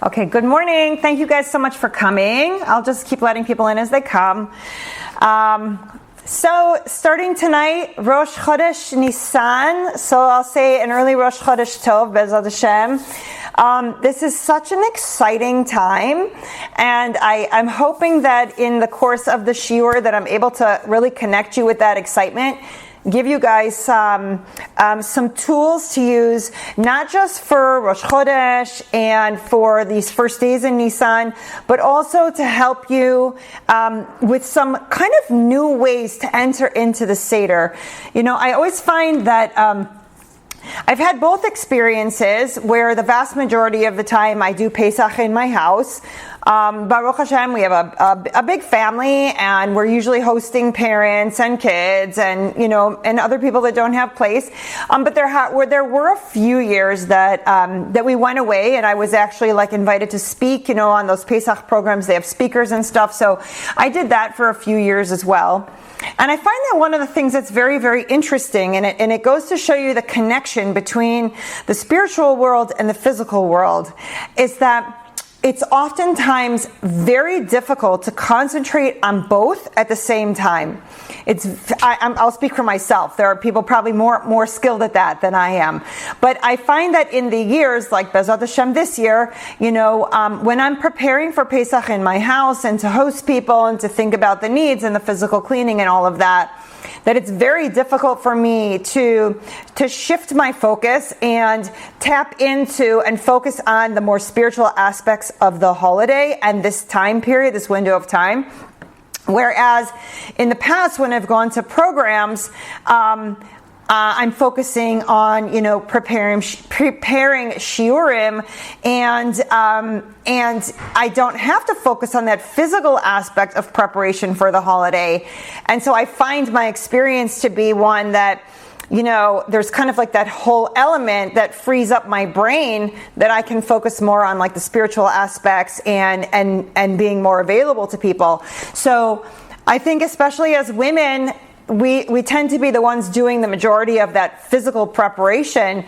Okay, good morning. Thank you guys so much for coming. I'll just keep letting people in as they come. So starting tonight, Rosh Chodesh Nisan. So I'll say an early Rosh Chodesh Tov, Bezat Hashem. This is such an exciting time, and I'm hoping that in the course of the shiur that I'm able to really connect you with that excitement, give you guys some tools to use, not just for Rosh Chodesh and for these first days in Nisan, but also to help you with some kind of new ways to enter into the Seder. You know, I always find that I've had both experiences where the vast majority of the time I do Pesach in my house. Baruch Hashem, we have a big family, and we're usually hosting parents and kids and, you know, and other people that don't have place. But there were a few years that we went away, and I was actually invited to speak, you know, on those Pesach programs. They have speakers and stuff. So I did that for a few years as well. And I find that one of the things that's very, very interesting, and it goes to show you the connection between the spiritual world and the physical world, is that it's oftentimes very difficult to concentrate on both at the same time. I'll speak for myself. There are people probably more skilled at that than I am. But I find that in the years, like Bezat Hashem this year, you know, when I'm preparing for Pesach in my house and to host people and to think about the needs and the physical cleaning and all of that, that it's very difficult for me to shift my focus and tap into and focus on the more spiritual aspects of the holiday and this time period, this window of time. Whereas in the past, when I've gone to programs, I'm focusing on, you know, preparing shiurim, and I don't have to focus on that physical aspect of preparation for the holiday. And so I find my experience to be one that, you know, there's kind of like that whole element that frees up my brain that I can focus more on like the spiritual aspects and being more available to people. So I think especially as women, we tend to be the ones doing the majority of that physical preparation,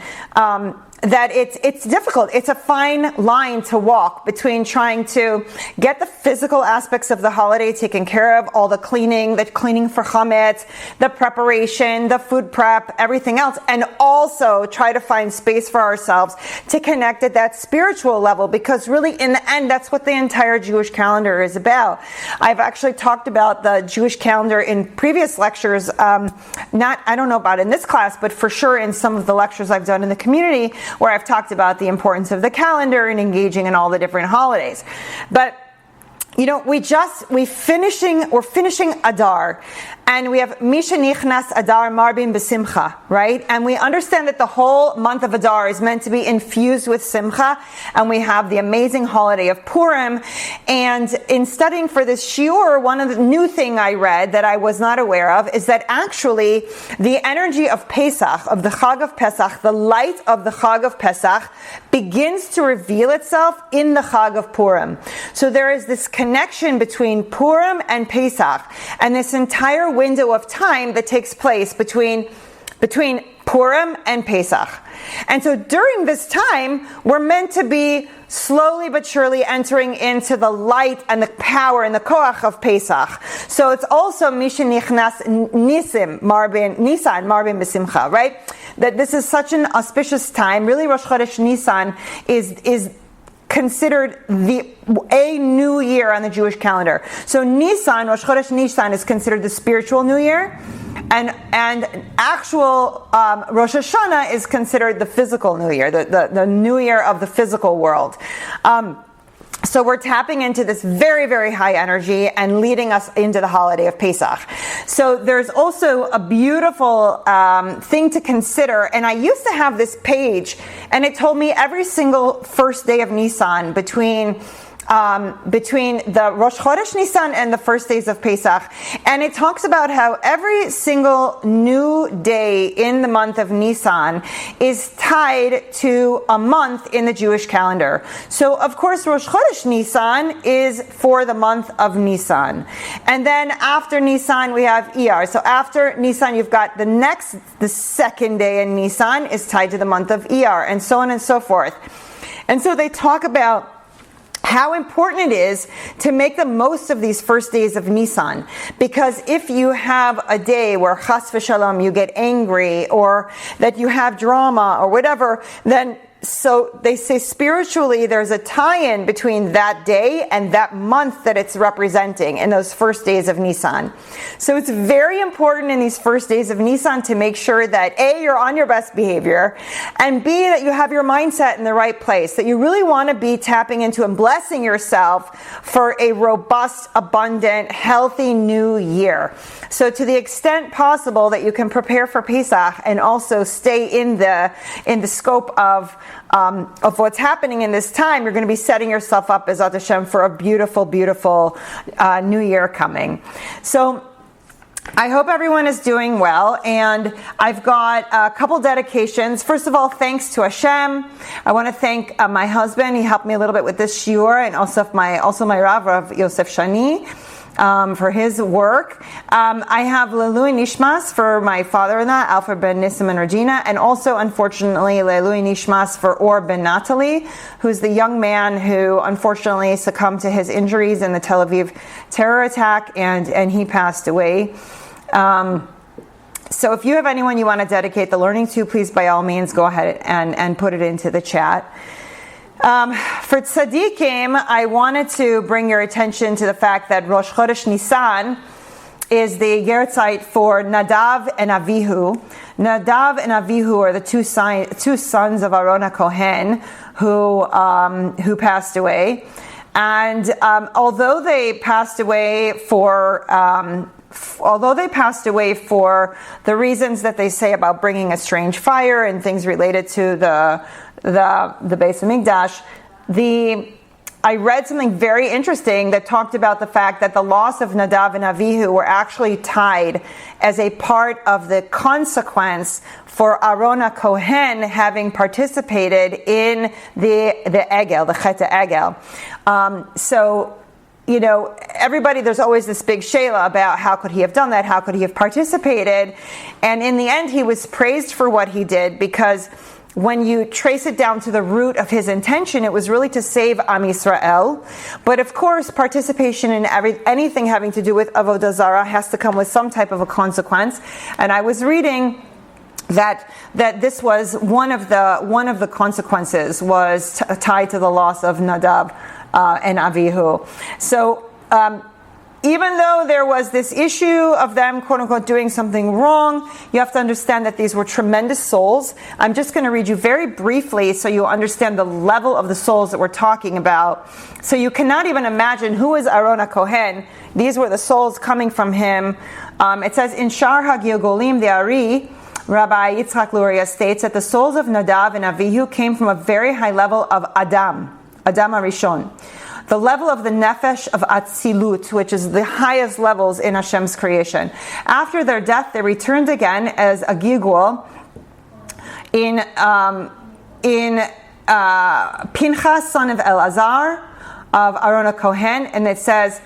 that it's difficult. It's a fine line to walk between trying to get the physical aspects of the holiday taken care of, all the cleaning for chametz, the preparation, the food prep, everything else, and also try to find space for ourselves to connect at that spiritual level, because really in the end, that's what the entire Jewish calendar is about. I've actually talked about the Jewish calendar in previous lectures, I don't know about in this class, but for sure in some of the lectures I've done in the community, where I've talked about the importance of the calendar and engaging in all the different holidays. But you know, we're finishing Adar, and we have Misha Nichnas Adar Marbim B'Simcha, right? And we understand that the whole month of Adar is meant to be infused with Simcha, and we have the amazing holiday of Purim. And in studying for this shiur, one of the new thing I read that I was not aware of is that actually the energy of Pesach, of the Chag of Pesach, the light of the Chag of Pesach, begins to reveal itself in the Chag of Purim. So there is this connection between Purim and Pesach, and this entire window of time that takes place between Purim and Pesach. And so during this time, we're meant to be slowly but surely entering into the light and the power and the koach of Pesach. So it's also Misha Nichnas Nisan Marbin B'Simcha, right? That this is such an auspicious time. Really, Rosh Chodesh Nisan is considered a new year on the Jewish calendar. So Nisan, Rosh Chodesh Nisan, is considered the spiritual new year, and actual Rosh Hashanah is considered the physical new year, the new year of the physical world. So we're tapping into this very, very high energy and leading us into the holiday of Pesach. So there's also a beautiful thing to consider. And I used to have this page, and it told me every single first day of Nisan between the Rosh Chodesh Nisan and the first days of Pesach. And it talks about how every single new day in the month of Nisan is tied to a month in the Jewish calendar. So, of course, Rosh Chodesh Nisan is for the month of Nisan. And then after Nisan, we have Iyar. So after Nisan, you've got the second day in Nisan is tied to the month of Iyar, and so on and so forth. And so they talk about how important it is to make the most of these first days of Nisan. Because if you have a day where chas v'shalom you get angry, or that you have drama or whatever, then so they say spiritually there's a tie-in between that day and that month that it's representing in those first days of Nisan. So it's very important in these first days of Nisan to make sure that A, you're on your best behavior, and B, that you have your mindset in the right place, that you really want to be tapping into and blessing yourself for a robust, abundant, healthy new year. So to the extent possible that you can prepare for Pesach and also stay in the scope of what's happening in this time, you're going to be setting yourself up, Bezat Hashem, for a beautiful, beautiful new year coming. So I hope everyone is doing well, and I've got a couple dedications. First of all, thanks to Hashem. I want to thank my husband. He helped me a little bit with this shiur, and also my Rav Yosef Shani, for his work. I have Leilui Nishmas for my father-in-law, Alfred ben Nissim and Regina, and also, unfortunately, Leilui Nishmas for Or ben Natalie, who's the young man who unfortunately succumbed to his injuries in the Tel Aviv terror attack, and he passed away. So if you have anyone you want to dedicate the learning to, please by all means go ahead and put it into the chat. For tzaddikim, I wanted to bring your attention to the fact that Rosh Chodesh Nisan is the Yerzeit for Nadav and Avihu. Nadav and Avihu are the two sons of Aaron HaKohen who passed away. And although they passed away for the reasons that they say about bringing a strange fire and things related to the Beis Hamikdash, I read something very interesting that talked about the fact that the loss of Nadav and Avihu were actually tied as a part of the consequence for Aaron HaKohen having participated in the Egel, the Chet Egel. So, you know, everybody, there's always this big shayla about how could he have done that, how could he have participated, and in the end he was praised for what he did, because when you trace it down to the root of his intention, it was really to save Am Yisrael. But of course, participation in anything having to do with Avodah Zarah has to come with some type of a consequence. And I was reading that this was one of the consequences was tied to the loss of Nadav and Avihu. So even though there was this issue of them, quote unquote, doing something wrong, you have to understand that these were tremendous souls. I'm just going to read you very briefly so you understand the level of the souls that we're talking about. So you cannot even imagine who is Aaron HaKohen. These were the souls coming from him. It says, in Shar HaGilgolim, the Ari, Rabbi Yitzchak Luria states that the souls of Nadav and Avihu came from a very high level of Adam HaRishon. The level of the nefesh of Atzilut, which is the highest levels in Hashem's creation. After their death, they returned again as a gilgul in Pinchas, son of Elazar, of Aaron HaKohen, and it says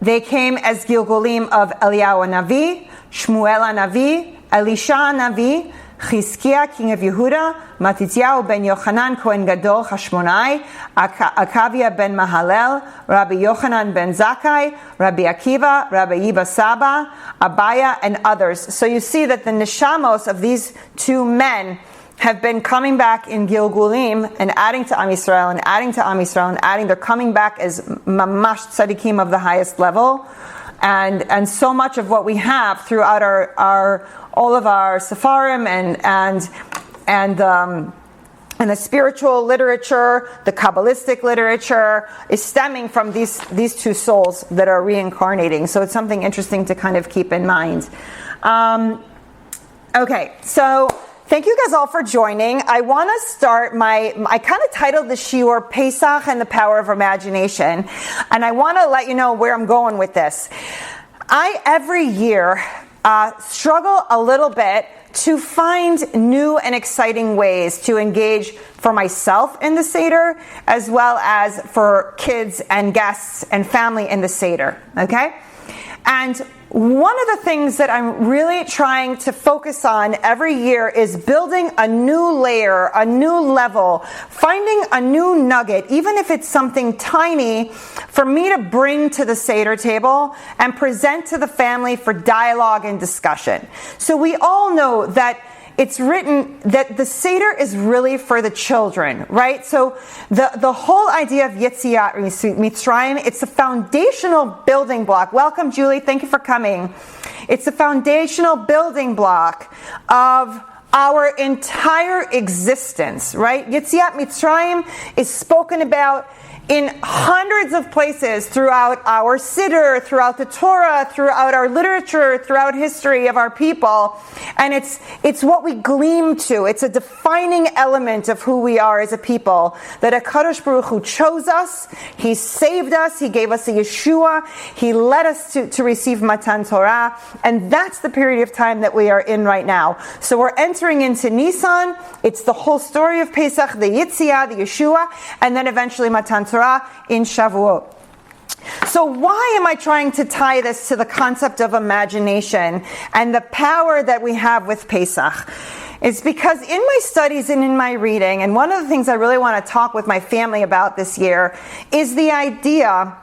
they came as gilgulim of Eliyahu Navi, Shmuel Navi, Elisha Navi, Chizkiah, king of Yehuda, Matityahu ben Yochanan, Kohen Gadol, Hashmonai, Akavia ben Mahalel, Rabbi Yochanan ben Zakkai, Rabbi Akiva, Rabbi Yiba Saba, Abaya, and others. So you see that the neshamos of these two men have been coming back in Gilgulim and adding to Am Yisrael and adding to Am Yisrael and adding. They're coming back as mamash tzaddikim of the highest level. And so much of what we have throughout all of our sefarim and the spiritual literature, the Kabbalistic literature, is stemming from these two souls that are reincarnating. So it's something interesting to kind of keep in mind. Okay, so thank you guys all for joining. I want to start I kind of titled the shiur Pesach and the Power of Imagination. And I want to let you know where I'm going with this. I, every year, struggle a little bit to find new and exciting ways to engage for myself in the Seder, as well as for kids and guests and family in the Seder. Okay? And one of the things that I'm really trying to focus on every year is building a new layer, a new level, finding a new nugget, even if it's something tiny, for me to bring to the Seder table and present to the family for dialogue and discussion. So we all know that it's written that the Seder is really for the children, right? So the whole idea of Yetziat Mitzrayim, it's a foundational building block. Welcome, Julie. Thank you for coming. It's a foundational building block of our entire existence, right? Yetziat Mitzrayim is spoken about in hundreds of places throughout our Siddur, throughout the Torah, throughout our literature, throughout history of our people. And it's what we gleam to. It's a defining element of who we are as a people. That HaKadosh Baruch Hu chose us, He saved us, He gave us a Yeshua, He led us to receive Matan Torah, and that's the period of time that we are in right now. So we're entering into Nisan. It's the whole story of Pesach, the Yetziah, the Yeshua, and then eventually Matan Torah in Shavuot. So why am I trying to tie this to the concept of imagination and the power that we have with Pesach? It's because in my studies and in my reading, and one of the things I really want to talk with my family about this year is the idea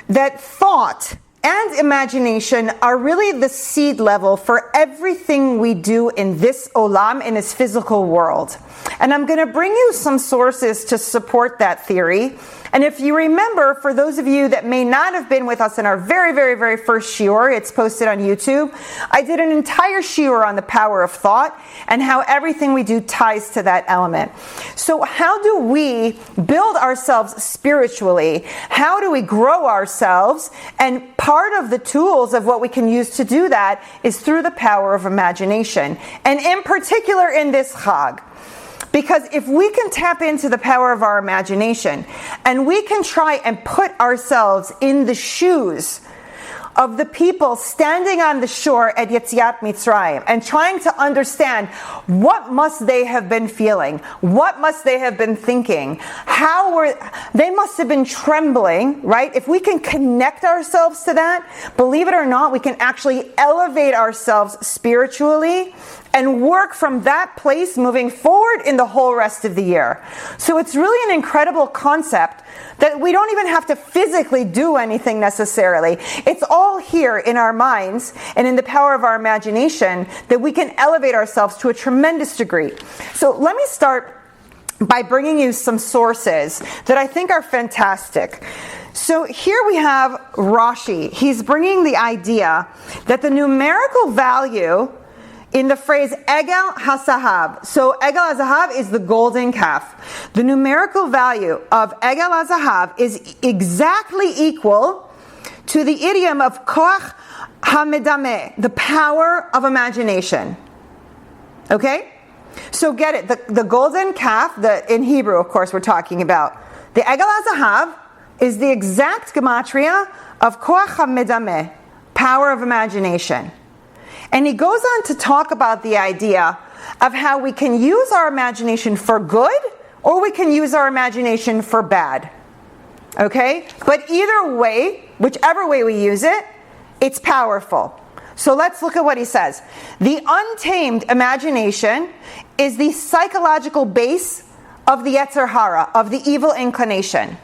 that thought and imagination are really the seed level for everything we do in this olam, in this physical world. And I'm going to bring you some sources to support that theory. And if you remember, for those of you that may not have been with us in our very, very, very first shiur, it's posted on YouTube, I did an entire shiur on the power of thought and how everything we do ties to that element. So how do we build ourselves spiritually? How do we grow ourselves? And part of the tools of what we can use to do that is through the power of imagination. And in particular in this Chag. Because if we can tap into the power of our imagination and we can try and put ourselves in the shoes of the people standing on the shore at Yetziat Mitzrayim and trying to understand what must they have been feeling, what must they have been thinking, they must have been trembling, right? If we can connect ourselves to that, believe it or not, we can actually elevate ourselves spiritually and work from that place moving forward in the whole rest of the year. So it's really an incredible concept that we don't even have to physically do anything necessarily. It's all here in our minds and in the power of our imagination that we can elevate ourselves to a tremendous degree. So let me start by bringing you some sources that I think are fantastic. So here we have Rashi. He's bringing the idea that the numerical value in the phrase Egel HaZahav. So Egel HaZahav is the golden calf. The numerical value of Egel HaZahav is exactly equal to the idiom of Koach HaMedameh, the power of imagination. Okay? So get it. The golden calf, in Hebrew, of course, we're talking about. The Egel HaZahav is the exact gematria of Koach HaMedameh, power of imagination. And he goes on to talk about the idea of how we can use our imagination for good or we can use our imagination for bad. Okay? But either way, whichever way we use it, it's powerful. So let's look at what he says. The untamed imagination is the psychological base of the Yetzer Hara, of the evil inclination.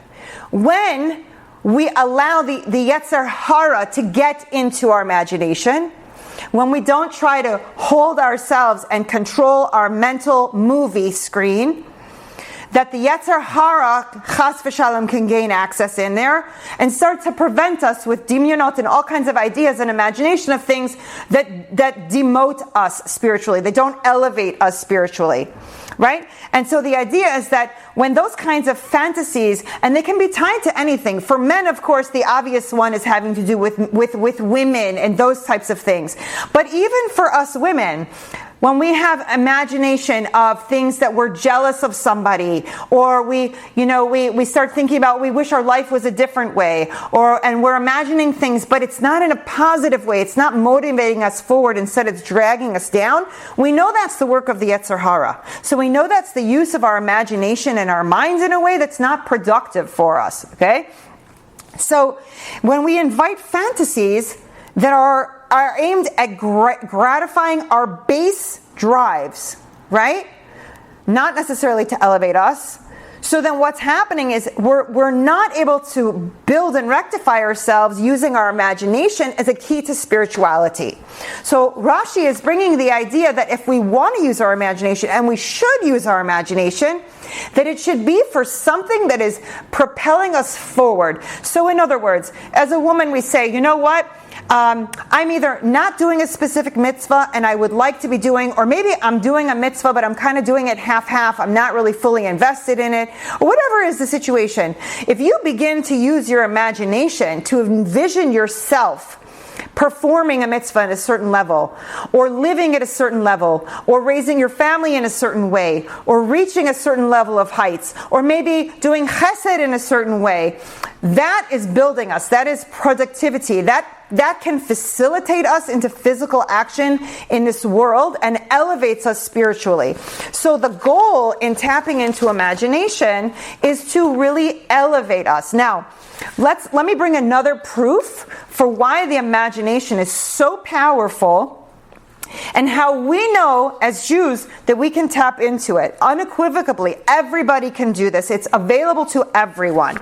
When we allow the Yetzer Hara to get into our imagination, when we don't try to hold ourselves and control our mental movie screen, that the Yetzer Hara, chas v'shalom, can gain access in there and start to prevent us with dimyonot and all kinds of ideas and imagination of things that demote us spiritually. They don't elevate us spiritually, right? And so the idea is that when those kinds of fantasies, and they can be tied to anything. For men, of course, the obvious one is having to do with women and those types of things. But even for us women, when we have imagination of things that we're jealous of somebody, or we start thinking about we wish our life was a different way, and we're imagining things, but it's not in a positive way. It's not motivating us forward. Instead, it's dragging us down. We know that's the work of the Yetzer Hara. So we know that's the use of our imagination and our minds in a way that's not productive for us. Okay? So when we invite fantasies that are are aimed at gratifying our base drives, right? Not necessarily to elevate us. So then what's happening is we're not able to build and rectify ourselves using our imagination as a key to spirituality. So Rashi is bringing the idea that if we want to use our imagination, and we should use our imagination, that it should be for something that is propelling us forward. So in other words, as a woman we say, you know what? I'm either not doing a specific mitzvah and I would like to be doing, or maybe I'm doing a mitzvah but I'm kind of doing it half-half, I'm not really fully invested in it, or whatever is the situation. If you begin to use your imagination to envision yourself performing a mitzvah at a certain level, or living at a certain level, or raising your family in a certain way, or reaching a certain level of heights, or maybe doing chesed in a certain way, that is building us. That is productivity. That can facilitate us into physical action in this world and elevates us spiritually. So the goal in tapping into imagination is to really elevate us. Now, let me bring another proof for why the imagination is so powerful and how we know as Jews that we can tap into it. Unequivocally, everybody can do this. It's available to everyone.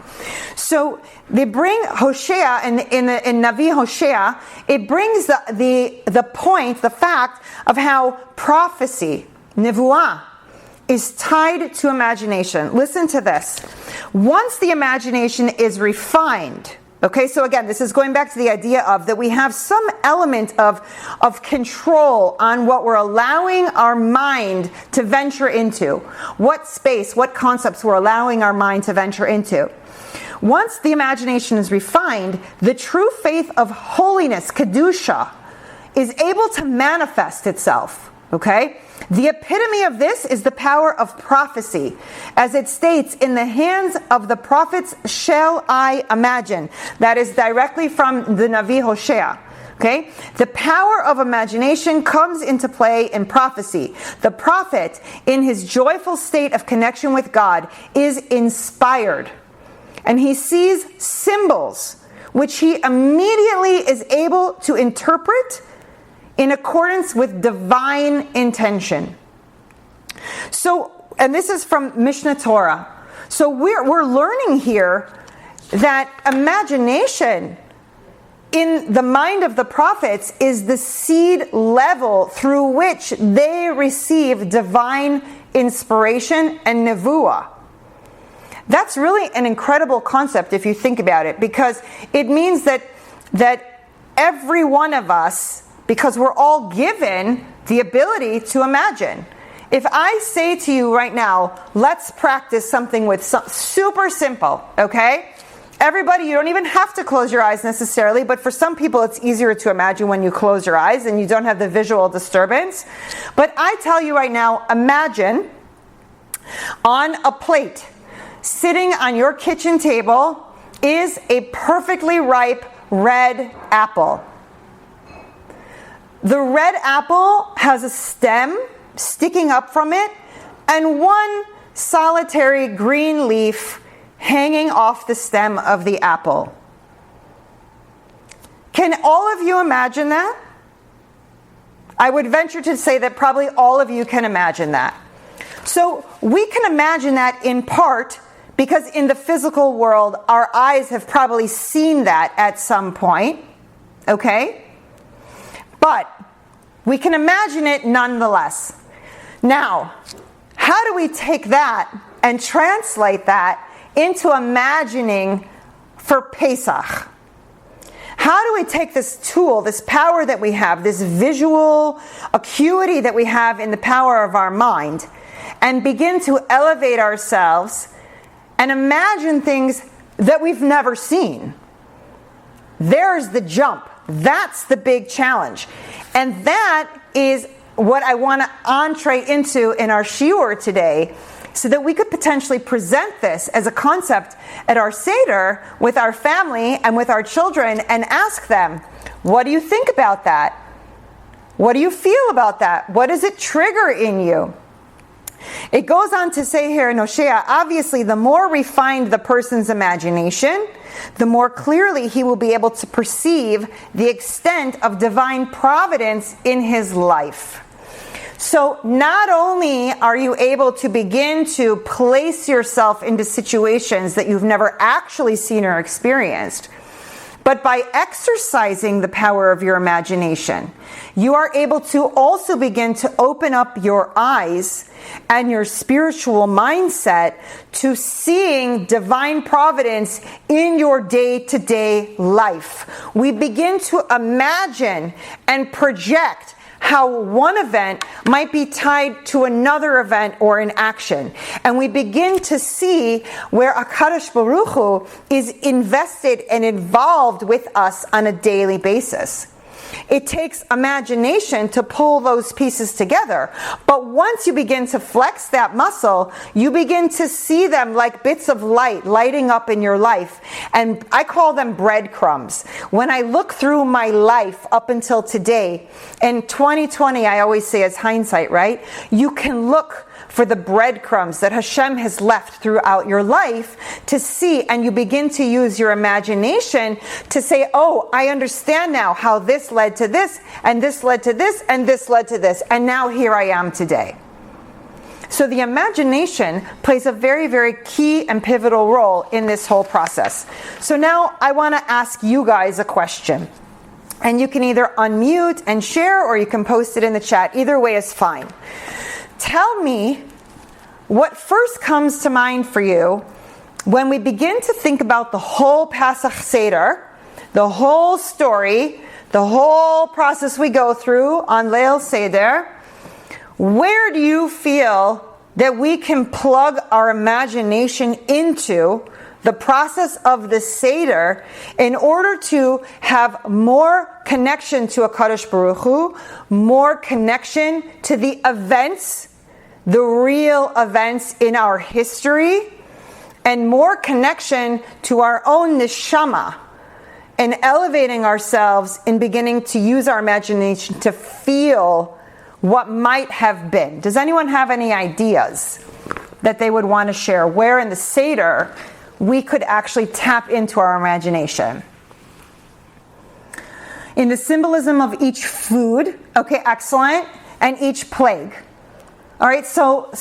So they bring Hosea, in Navi Hosea, it brings the point, the fact of how prophecy, nevuah, is tied to imagination. Listen to this. Once the imagination is refined, okay, so again, this is going back to the idea of that we have some element of control on what we're allowing our mind to venture into. What space, what concepts we're allowing our mind to venture into. Once the imagination is refined, the true faith of holiness, kedusha, is able to manifest itself. Okay? The epitome of this is the power of prophecy. As it states, in the hands of the prophets shall I imagine. That is directly from the Navi Hosea. Okay? The power of imagination comes into play in prophecy. The prophet, in his joyful state of connection with God, is inspired. And he sees symbols, which he immediately is able to interpret in accordance with divine intention. So, and this is from Mishnah Torah. So we're learning here that imagination in the mind of the prophets is the seed level through which they receive divine inspiration and nevuah. That's really an incredible concept if you think about it, because it means that every one of us, because we're all given the ability to imagine. If I say to you right now, let's practice something with super simple, okay? Everybody, you don't even have to close your eyes necessarily, but for some people it's easier to imagine when you close your eyes and you don't have the visual disturbance. But I tell you right now, imagine on a plate, sitting on your kitchen table, is a perfectly ripe red apple. The red apple has a stem sticking up from it and one solitary green leaf hanging off the stem of the apple. Can all of you imagine that? I would venture to say that probably all of you can imagine that. So we can imagine that in part because in the physical world, our eyes have probably seen that at some point, okay? But we can imagine it nonetheless. Now, how do we take that and translate that into imagining for Pesach? How do we take this tool, this power that we have, this visual acuity that we have in the power of our mind, and begin to elevate ourselves and imagine things that we've never seen? There's the jump. That's the big challenge. And that is what I want to entree into in our shiur today, so that we could potentially present this as a concept at our Seder with our family and with our children and ask them, what do you think about that? What do you feel about that? What does it trigger in you? It goes on to say here, Noshea, obviously the more refined the person's imagination, the more clearly he will be able to perceive the extent of divine providence in his life. So not only are you able to begin to place yourself into situations that you've never actually seen or experienced, but by exercising the power of your imagination, you are able to also begin to open up your eyes and your spiritual mindset to seeing divine providence in your day-to-day life. We begin to imagine and project how one event might be tied to another event or an action. And we begin to see where HaKadosh Baruch Hu is invested and involved with us on a daily basis. It takes imagination to pull those pieces together. But once you begin to flex that muscle, you begin to see them like bits of light lighting up in your life. And I call them breadcrumbs. When I look through my life up until today, in 2020, I always say it's hindsight, right? You can look for the breadcrumbs that Hashem has left throughout your life to see, and you begin to use your imagination to say, oh, I understand now how this led to this, and this led to this, and this led to this, and now here I am today. So the imagination plays a very, very key and pivotal role in this whole process. So now I want to ask you guys a question. And you can either unmute and share, or you can post it in the chat. Either way is fine. Tell me what first comes to mind for you when we begin to think about the whole Pesach Seder, the whole story, the whole process we go through on Leil Seder. Where do you feel that we can plug our imagination into the process of the Seder in order to have more connection to HaKadosh Baruch Hu, more connection to the events, the real events in our history, and more connection to our own neshama, and elevating ourselves and beginning to use our imagination to feel what might have been? Does anyone have any ideas that they would want to share where in the Seder we could actually tap into our imagination? In the symbolism of each food, okay, excellent, and each plague. All right, so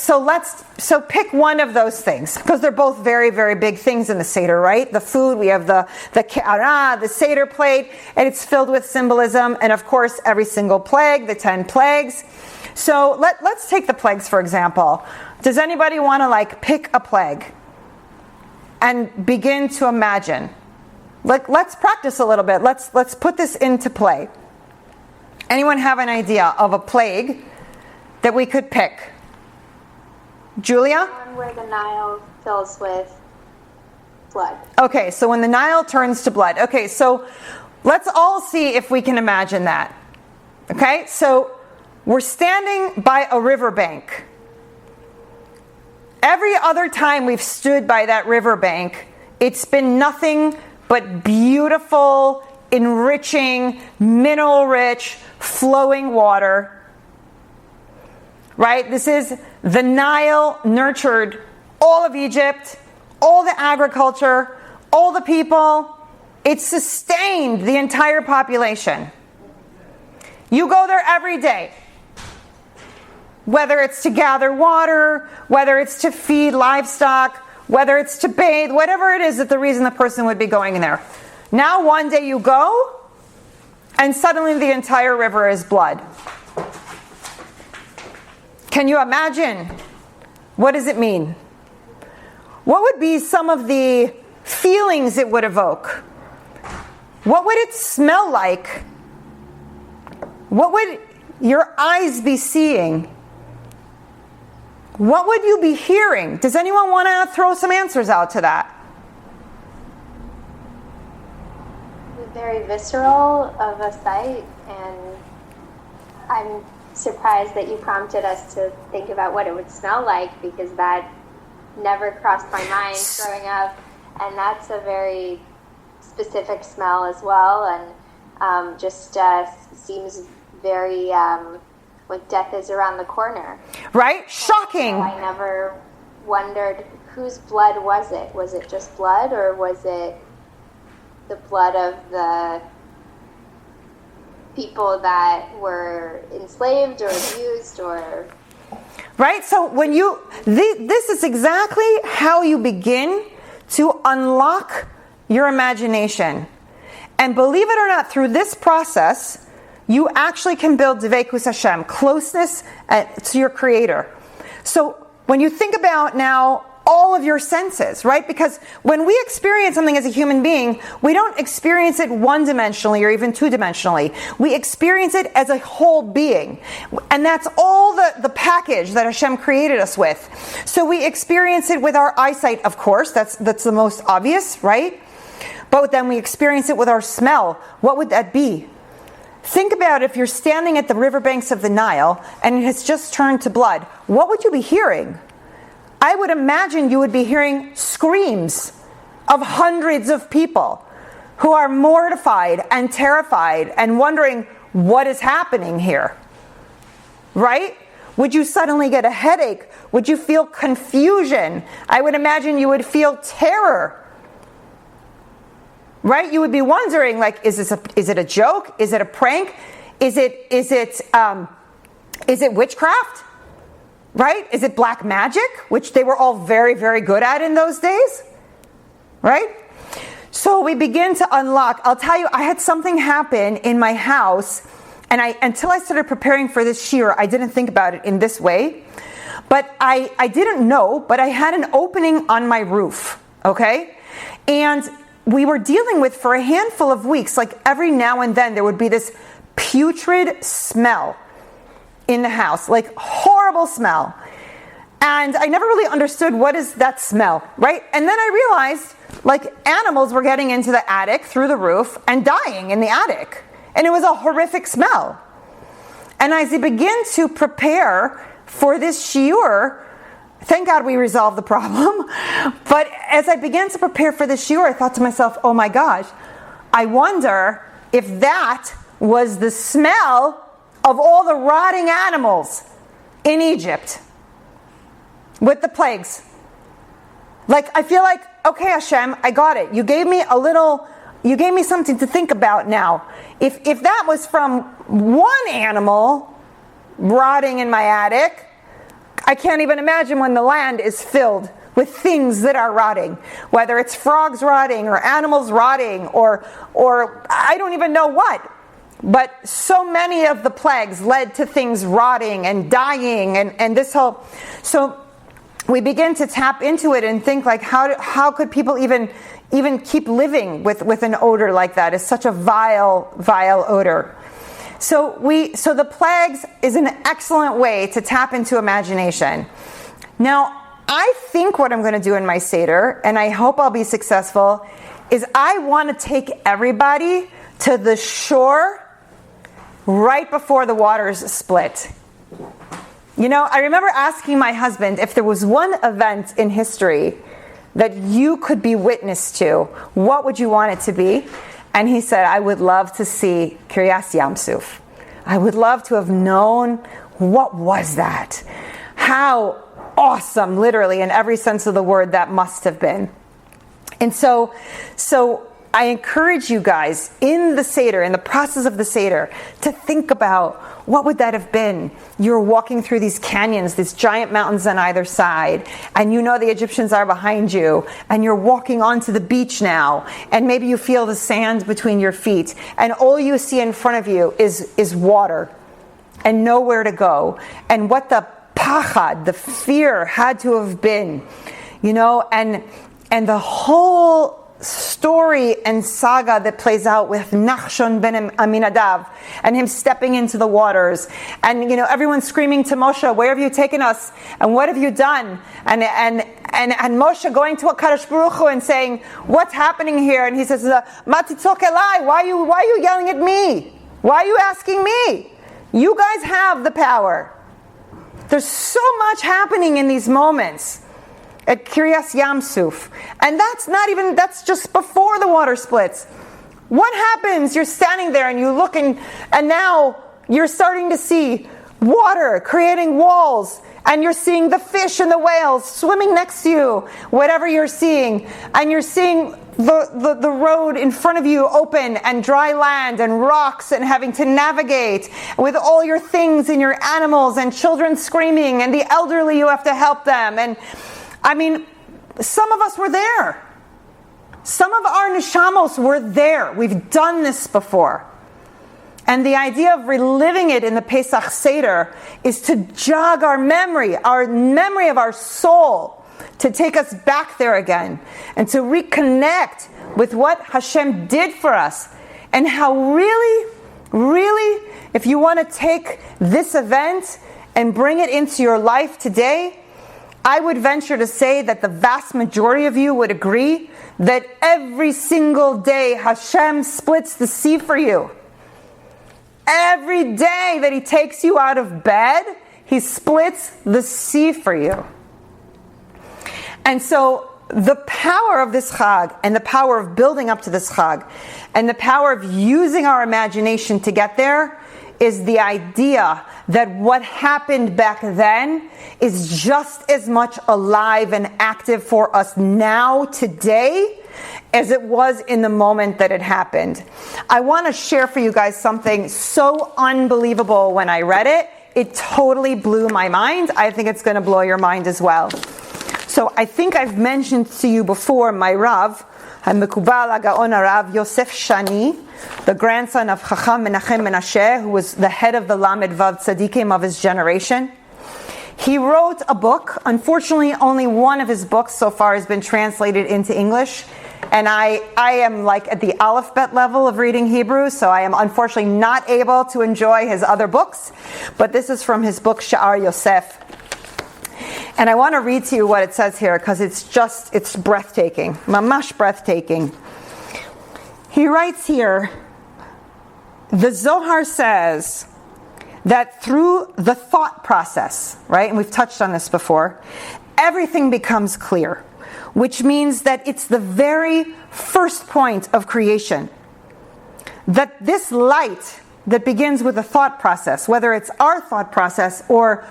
pick one of those things, because they're both very, very big things in the Seder, right? The food, we have the Ke'arah, the Seder plate, and it's filled with symbolism, and of course, every single plague, the 10 plagues. So let's take the plagues, for example. Does anybody want to pick a plague and begin to imagine? Let's practice a little bit. Let's put this into play. Anyone have an idea of a plague that we could pick? Julia? One where the Nile fills with blood. Okay, so when the Nile turns to blood. Okay, so let's all see if we can imagine that. Okay, so we're standing by a riverbank. Every other time we've stood by that riverbank, it's been nothing but beautiful, enriching, mineral-rich, flowing water. Right? This is the Nile nurtured all of Egypt, all the agriculture, all the people. It sustained the entire population. You go there every day. Whether it's to gather water, whether it's to feed livestock, whether it's to bathe, whatever it is that the reason the person would be going in there. Now one day you go, and suddenly the entire river is blood. Can you imagine? What does it mean? What would be some of the feelings it would evoke? What would it smell like? What would your eyes be seeing? What would you be hearing? Does anyone want to throw some answers out to that? Very visceral of a sight, and I'm surprised that you prompted us to think about what it would smell like, because that never crossed my mind growing up, and that's a very specific smell as well, and just seems very like death is around the corner. Right? Shocking. I never wondered whose blood was it. Was it just blood, or was it the blood of the people that were enslaved or abused or... Right? So when this is exactly how you begin to unlock your imagination. And believe it or not, through this process, you actually can build Dveikus Hashem, closeness to your Creator. So when you think about now all of your senses, right? Because when we experience something as a human being, we don't experience it one-dimensionally or even two-dimensionally. We experience it as a whole being. And that's all the package that Hashem created us with. So we experience it with our eyesight, of course. That's the most obvious, right? But then we experience it with our smell. What would that be? Think about if you're standing at the riverbanks of the Nile and it has just turned to blood. What would you be hearing? I would imagine you would be hearing screams of hundreds of people who are mortified and terrified and wondering what is happening here. Right? Would you suddenly get a headache? Would you feel confusion? I would imagine you would feel terror. Right? You would be wondering, like, is it a joke? Is it a prank? Is it witchcraft? Right? Is it black magic? Which they were all very, very good at in those days. Right? So we begin to unlock. I'll tell you, I had something happen in my house, and until I started preparing for this shiur, I didn't think about it in this way. But I didn't know, but I had an opening on my roof. Okay? And we were dealing with, for a handful of weeks, like every now and then, there would be this putrid smell in the house, like horrible smell. And I never really understood what is that smell, right? And then I realized, like, animals were getting into the attic through the roof and dying in the attic. And it was a horrific smell. And as I begin to prepare for this shiur, thank God we resolved the problem. But as I began to prepare for this shiur, I thought to myself, oh my gosh, I wonder if that was the smell of all the rotting animals in Egypt with the plagues. Like, I feel like, okay, Hashem, I got it. You gave me something to think about now. If that was from one animal rotting in my attic, I can't even imagine when the land is filled with things that are rotting, whether it's frogs rotting or animals rotting or I don't even know what. But so many of the plagues led to things rotting and dying and this whole... So we begin to tap into it and think, like, how could people even keep living with an odor like that? It's such a vile odor. So the plagues is an excellent way to tap into imagination. Now, I think what I'm going to do in my Seder, and I hope I'll be successful, is I want to take everybody to the shore right before the waters split. You know, I remember asking my husband if there was one event in history that you could be witness to, what would you want it to be? And he said, I would love to see Kiryas Yam Suf. I would love to have known, what was that? How awesome, literally, in every sense of the word, that must have been. And so I encourage you guys in the Seder, in the process of the Seder, to think about what would that have been. You're walking through these canyons, these giant mountains on either side, and you know the Egyptians are behind you, and you're walking onto the beach now, and maybe you feel the sand between your feet, and all you see in front of you is water, and nowhere to go, and what the pachad, the fear, had to have been, you know, and the whole story and saga that plays out with Nachshon ben Aminadav and him stepping into the waters, and you know, everyone screaming to Moshe, where have you taken us and what have you done, and Moshe going to HaKadosh Baruch Hu and saying, what's happening here? And he says, Matitzok Elai, why are you yelling at me? Why are you asking me? You guys have the power. There's so much happening in these moments at Kiryas Yam Suf. And that's just before the water splits. What happens? You're standing there and you look and now you're starting to see water creating walls, and you're seeing the fish and the whales swimming next to you, whatever you're seeing, and you're seeing the road in front of you open and dry land and rocks and having to navigate with all your things and your animals and children screaming and the elderly, you have to help them. And I mean, some of us were there. Some of our neshamos were there. We've done this before. And the idea of reliving it in the Pesach Seder is to jog our memory of our soul, to take us back there again, and to reconnect with what Hashem did for us, and how really, really, if you want to take this event and bring it into your life today, I would venture to say that the vast majority of you would agree that every single day Hashem splits the sea for you. Every day that He takes you out of bed, He splits the sea for you. And so the power of this Chag, and the power of building up to this Chag, and the power of using our imagination to get there, is the idea that what happened back then is just as much alive and active for us now, today, as it was in the moment that it happened. I want to share for you guys something so unbelievable. When I read it, it totally blew my mind. I think it's going to blow your mind as well. So I think I've mentioned to you before my Rav, Mikol HaGaon Rav Yosef Shani, the grandson of Chacham Menachem Menashe, who was the head of the Lamed Vav Tzadikim of his generation. He wrote a book. Unfortunately, only one of his books so far has been translated into English. And I am like at the alphabet level of reading Hebrew, so I am unfortunately not able to enjoy his other books. But this is from his book, Shiur Yosef. And I want to read to you what it says here, because it's breathtaking. Mamash breathtaking. He writes here, the Zohar says that through the thought process, right, and we've touched on this before, everything becomes clear, which means that it's the very first point of creation. That this light that begins with a thought process, whether it's our thought process or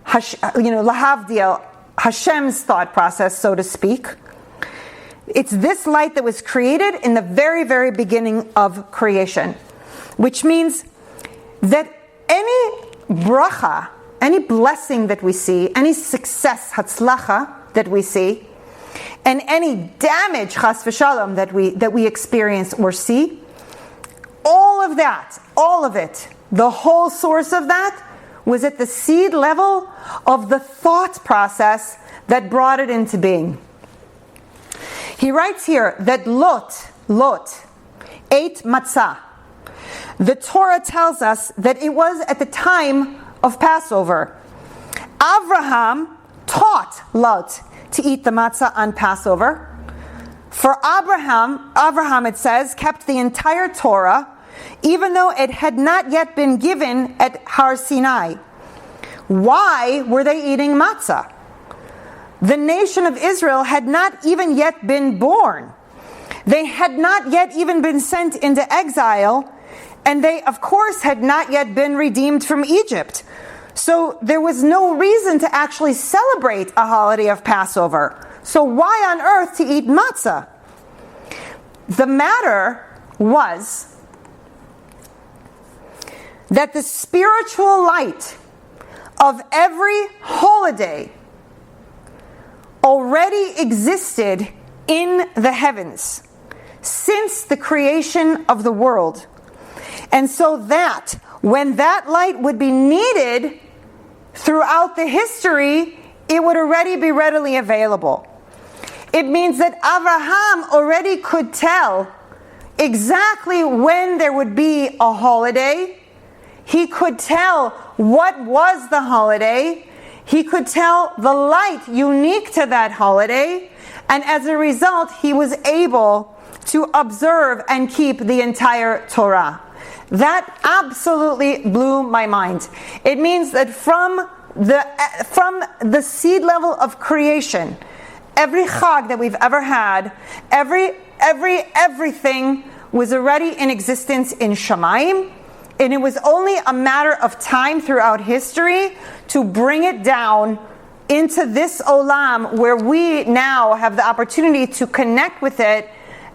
lahavdil, Hashem's thought process, so to speak, it's this light that was created in the very, very beginning of creation. Which means that any bracha, any blessing that we see, any success, hatzlacha, that we see, and any damage, chas v'shalom, that we experience or see, all of it, the whole source of that was at the seed level of the thought process that brought it into being. He writes here that Lot ate matzah. The Torah tells us that it was at the time of Passover. Abraham taught Lot to eat the matzah on Passover. For Abraham, it says, kept the entire Torah, even though it had not yet been given at Har Sinai. Why were they eating matzah? The nation of Israel had not even yet been born. They had not yet even been sent into exile, and they, of course, had not yet been redeemed from Egypt. So there was no reason to actually celebrate a holiday of Passover. So why on earth to eat matzah? The matter was that the spiritual light of every holiday already existed in the heavens since the creation of the world. And so that when that light would be needed throughout the history, it would already be readily available. It means that Abraham already could tell exactly when there would be a holiday. He could tell what was the holiday. He could tell the light unique to that holiday. And as a result, he was able to observe and keep the entire Torah. That absolutely blew my mind. It means that from the seed level of creation, every chag that we've ever had, everything was already in existence in Shamayim, And it was only a matter of time throughout history to bring it down into this olam where we now have the opportunity to connect with it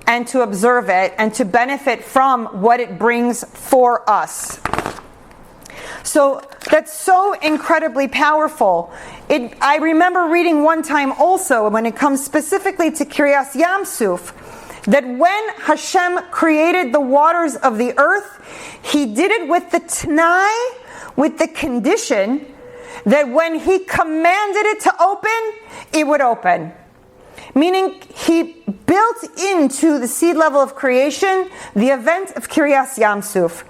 and to observe it and to benefit from what it brings for us. So that's so incredibly powerful. I remember reading one time also, when it comes specifically to Kiryas Yamsuf, that when Hashem created the waters of the earth, He did it with the t'nai, with the condition that when He commanded it to open, it would open. Meaning He built into the seed level of creation the event of Kiryas Yamsuf,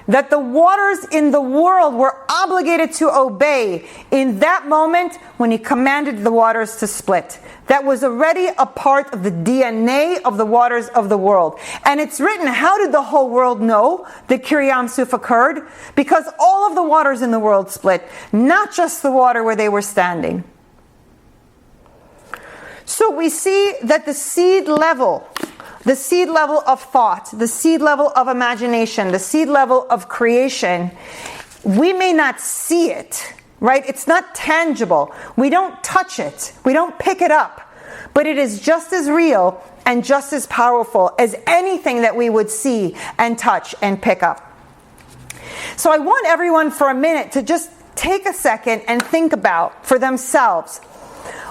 that the waters in the world were obligated to obey in that moment when He commanded the waters to split. That was already a part of the DNA of the waters of the world. And it's written, how did the whole world know that Kiryas Yamsuf occurred? Because all of the waters in the world split, not just the water where they were standing. So we see that the seed level of thought, the seed level of imagination, the seed level of creation, we may not see it, right? It's not tangible. We don't touch it. We don't pick it up. But it is just as real and just as powerful as anything that we would see and touch and pick up. So I want everyone for a minute to just take a second and think about for themselves,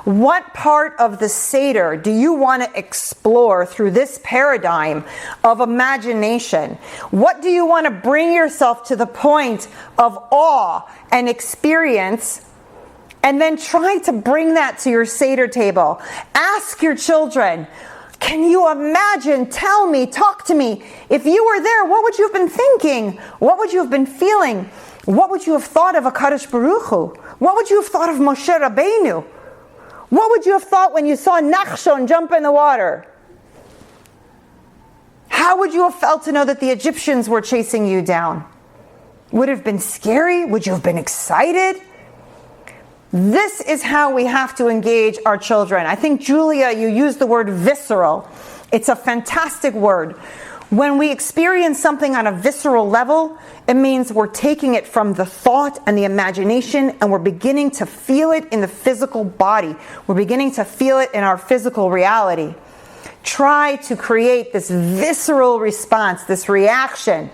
what part of the Seder do you want to explore through this paradigm of imagination? What do you want to bring yourself to the point of awe and experience? And then try to bring that to your Seder table. Ask your children, can you imagine, tell me, talk to me, if you were there, what would you have been thinking? What would you have been feeling? What would you have thought of HaKadosh Baruch Hu? What would you have thought of Moshe Rabbeinu? What would you have thought when you saw Nachshon jump in the water? How would you have felt to know that the Egyptians were chasing you down? Would it have been scary? Would you have been excited? This is how we have to engage our children. I think, Julia, you used the word visceral. It's a fantastic word. When we experience something on a visceral level, it means we're taking it from the thought and the imagination and we're beginning to feel it in the physical body. We're beginning to feel it in our physical reality. Try to create this visceral response, this reaction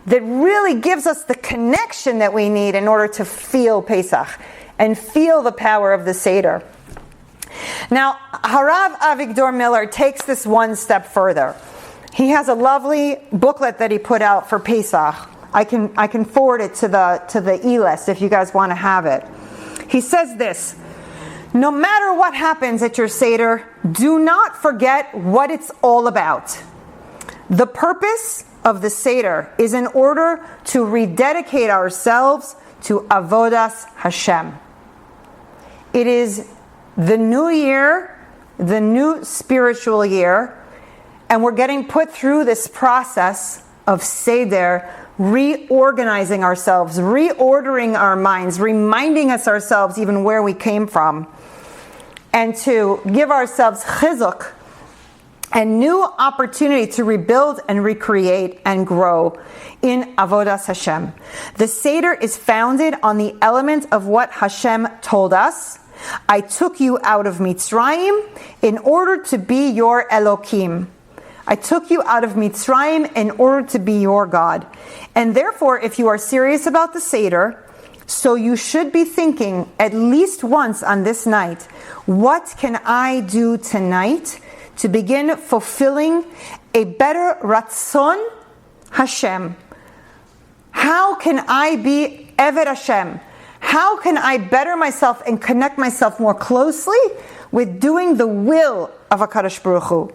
that really gives us the connection that we need in order to feel Pesach and feel the power of the Seder. Now, Harav Avigdor Miller takes this one step further. He has a lovely booklet that he put out for Pesach. I can forward it to the e-list if you guys want to have it. He says this: no matter what happens at your Seder, do not forget what it's all about. The purpose of the Seder is in order to rededicate ourselves to Avodas Hashem. It is the new year, the new spiritual year, and we're getting put through this process of Seder, reorganizing ourselves, reordering our minds, reminding us ourselves even where we came from, and to give ourselves chizuk, a new opportunity to rebuild and recreate and grow in Avodas Hashem. The Seder is founded on the element of what Hashem told us. I took you out of Mitzrayim in order to be your Elokim. I took you out of Mitzrayim in order to be your God. And therefore, if you are serious about the Seder, so you should be thinking at least once on this night, what can I do tonight to begin fulfilling a better Ratzon Hashem? How can I be Eved Hashem? How can I better myself and connect myself more closely with doing the will of HaKadosh Baruch Hu?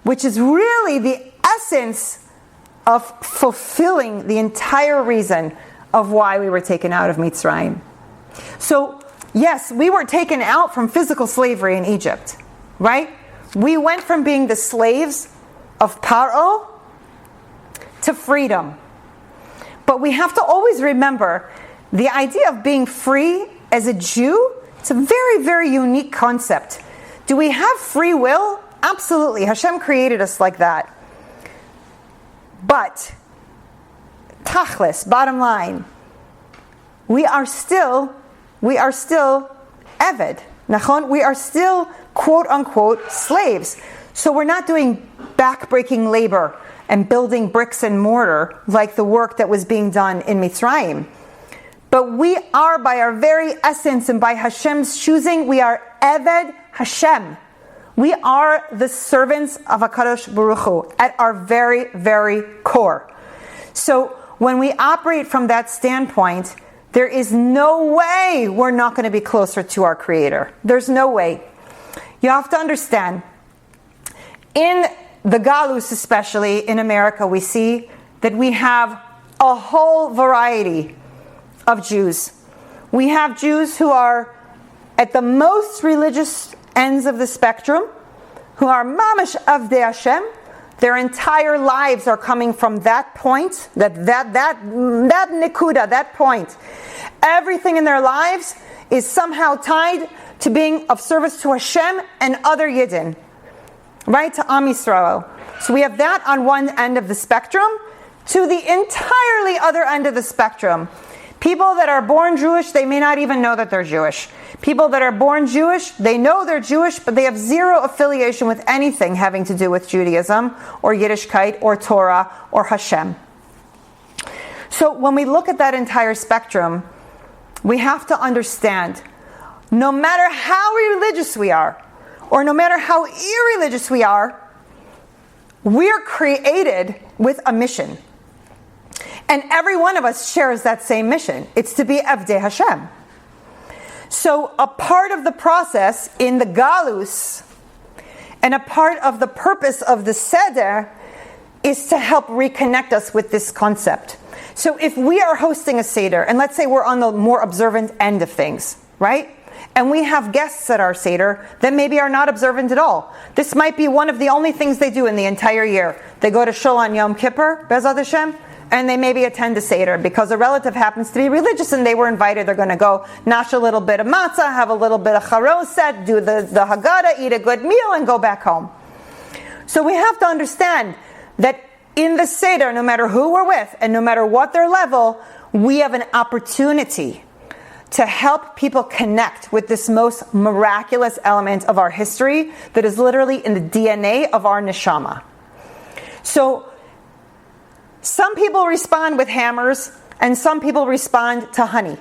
Which is really the essence of fulfilling the entire reason of why we were taken out of Mitzrayim. So, yes, we were taken out from physical slavery in Egypt, right? We went from being the slaves of Paro to freedom. But we have to always remember the idea of being free as a Jew, it's a very, very unique concept. Do we have free will? Absolutely. Hashem created us like that. But tachlis, bottom line, we are still eved. Nachon, we are still quote unquote slaves. So we're not doing back-breaking labor and building bricks and mortar like the work that was being done in Mitzrayim. But we are, by our very essence and by Hashem's choosing, we are Eved Hashem. We are the servants of HaKadosh Baruch Hu at our very, very core. So when we operate from that standpoint, there is no way we're not going to be closer to our Creator. There's no way. You have to understand, in the Galus, especially in America, we see that we have a whole variety of Jews. We have Jews who are at the most religious ends of the spectrum, who are mamash avdei Hashem. Their entire lives are coming from that point, that nikuda, that point. Everything in their lives is somehow tied to being of service to Hashem and other Yidden, right? To Am Yisrael. So we have that on one end of the spectrum, to the entirely other end of the spectrum. People that are born Jewish, they may not even know that they're Jewish. People that are born Jewish, they know they're Jewish, but they have zero affiliation with anything having to do with Judaism or Yiddishkeit or Torah or Hashem. So when we look at that entire spectrum, we have to understand, no matter how religious we are, or no matter how irreligious we are, we're created with a mission. And every one of us shares that same mission. It's to be Evdei Hashem. So a part of the process in the Galus, and a part of the purpose of the Seder, is to help reconnect us with this concept. So if we are hosting a Seder, and let's say we're on the more observant end of things, right? And we have guests at our Seder that maybe are not observant at all. This might be one of the only things they do in the entire year. They go to Shul on Yom Kippur, Bezat Hashem, and they maybe attend a Seder because a relative happens to be religious and they were invited. They're going to go nash a little bit of matzah, have a little bit of charoset, do the Haggadah, eat a good meal, and go back home. So we have to understand that in the Seder, no matter who we're with and no matter what their level, we have an opportunity to help people connect with this most miraculous element of our history that is literally in the DNA of our neshama. So some people respond with hammers and some people respond to honey,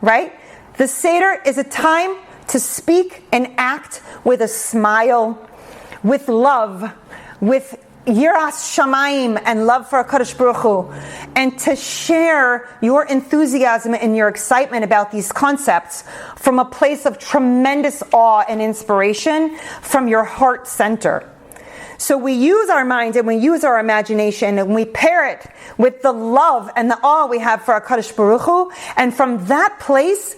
right? The Seder is a time to speak and act with a smile, with love, with Yiras Shamayim and love for HaKadosh Baruch Hu, and to share your enthusiasm and your excitement about these concepts from a place of tremendous awe and inspiration from your heart center. So we use our mind and we use our imagination and we pair it with the love and the awe we have for HaKadosh Baruch Hu, and from that place,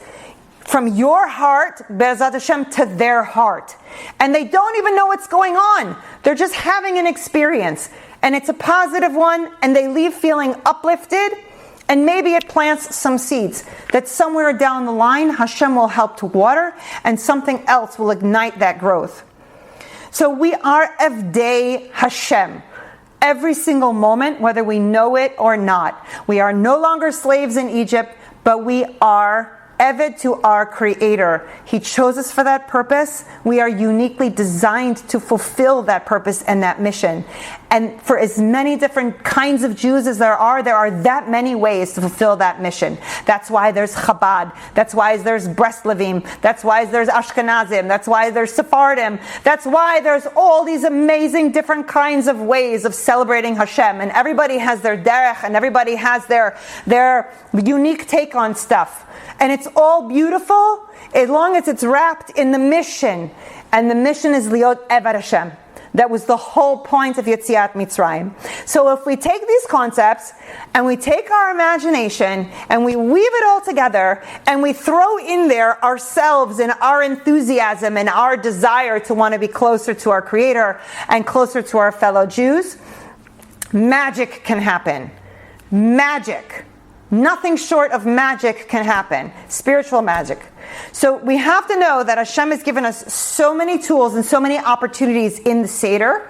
from your heart, Be'ezat Hashem, to their heart. And they don't even know what's going on. They're just having an experience. And it's a positive one, and they leave feeling uplifted, and maybe it plants some seeds that somewhere down the line, Hashem will help to water, and something else will ignite that growth. So we are Evdei Hashem. Every single moment, whether we know it or not. We are no longer slaves in Egypt, but we are Eved to our Creator. He chose us for that purpose. We are uniquely designed to fulfill that purpose and that mission. And for as many different kinds of Jews as there are that many ways to fulfill that mission. That's why there's Chabad. That's why there's Breslevim. That's why there's Ashkenazim. That's why there's Sephardim. That's why there's all these amazing different kinds of ways of celebrating Hashem. And everybody has their derech, and everybody has their unique take on stuff. And it's all beautiful as long as it's wrapped in the mission. And the mission is Liot Eved Hashem. That was the whole point of Yetziat Mitzrayim. So if we take these concepts and we take our imagination and we weave it all together and we throw in there ourselves and our enthusiasm and our desire to want to be closer to our Creator and closer to our fellow Jews, magic can happen. Magic. Nothing short of magic can happen. Spiritual magic. So we have to know that Hashem has given us so many tools and so many opportunities in the Seder.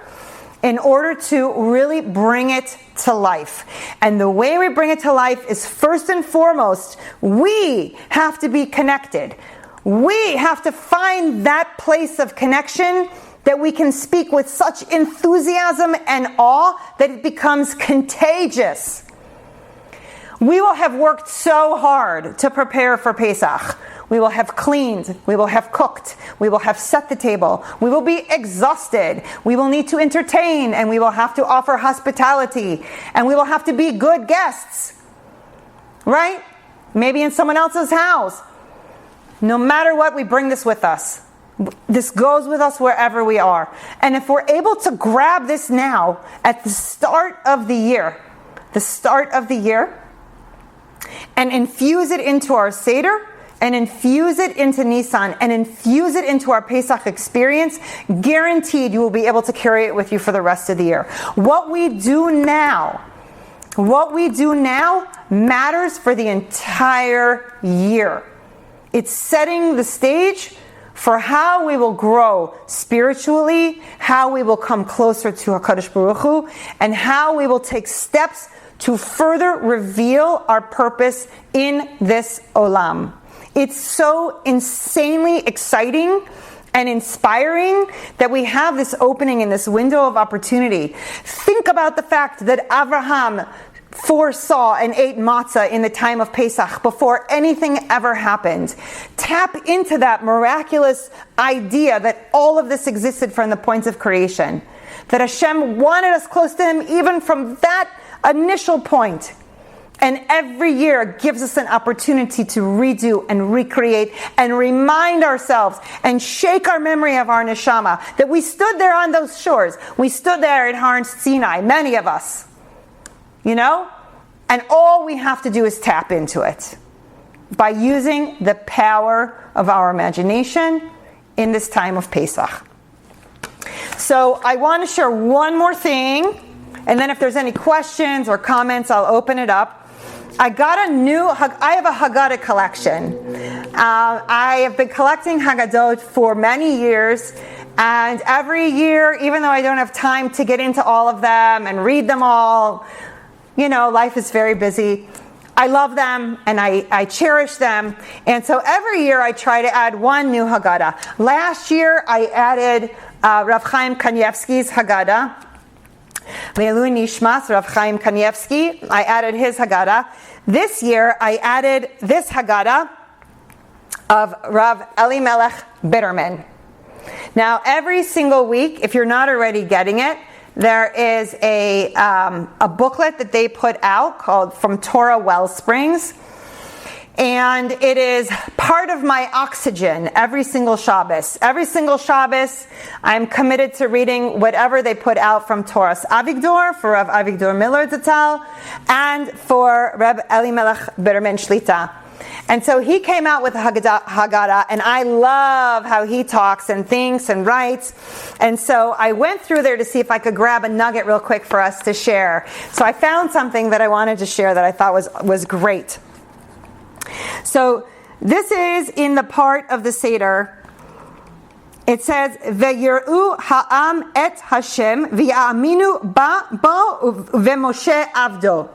in order to really bring it to life. And the way we bring it to life is, first and foremost, we have to be connected. We have to find that place of connection that we can speak with such enthusiasm and awe that it becomes contagious. We will have worked so hard to prepare for Pesach. We will have cleaned, we will have cooked, we will have set the table, we will be exhausted, we will need to entertain, and we will have to offer hospitality, and we will have to be good guests, right? Maybe in someone else's house. No matter what, we bring this with us. This goes with us wherever we are. And if we're able to grab this now at the start of the year, and infuse it into our Seder, and infuse it into Nisan, and infuse it into our Pesach experience, guaranteed you will be able to carry it with you for the rest of the year. What we do now matters for the entire year. It's setting the stage for how we will grow spiritually, how we will come closer to HaKadosh Baruch Hu, and how we will take steps to further reveal our purpose in this olam. It's so insanely exciting and inspiring that we have this opening in this window of opportunity. Think about the fact that Abraham foresaw and ate matzah in the time of Pesach before anything ever happened. Tap into that miraculous idea that all of this existed from the point of creation. That Hashem wanted us close to Him even from that initial point. And every year gives us an opportunity to redo and recreate and remind ourselves and shake our memory of our neshama, that we stood there on those shores. We stood there at Har Sinai, many of us. You know? And all we have to do is tap into it by using the power of our imagination in this time of Pesach. So I want to share one more thing, and then if there's any questions or comments, I'll open it up. I have a Haggadah collection. I have been collecting Haggadot for many years, and every year, even though I don't have time to get into all of them and read them all, you know, life is very busy. I love them and I cherish them. And so every year I try to add one new Haggadah. Last year I added Rav Chaim Kanievsky's Haggadah. Le'ilui Nishmas, Rav Chaim Kanievsky. I added his Haggadah. This year I added this Haggadah of Rav Elimelech Bitterman. Now every single week, if you're not already getting it, there is a booklet that they put out called From Torah Wellsprings. And it is part of my oxygen every single Shabbos. Every single Shabbos, I'm committed to reading whatever they put out from Torah's Avigdor, for Rav Avigdor Miller Zatzal, and for Reb Elimelech Bitterman Shlita. And so he came out with a Haggadah, and I love how he talks and thinks and writes. And so I went through there to see if I could grab a nugget real quick for us to share. So I found something that I wanted to share that I thought was great. So this is in the part of the Seder. It says, "Ve'yir'u ha'am et Hashem v'ya'aminu bo ve'Moshe avdo."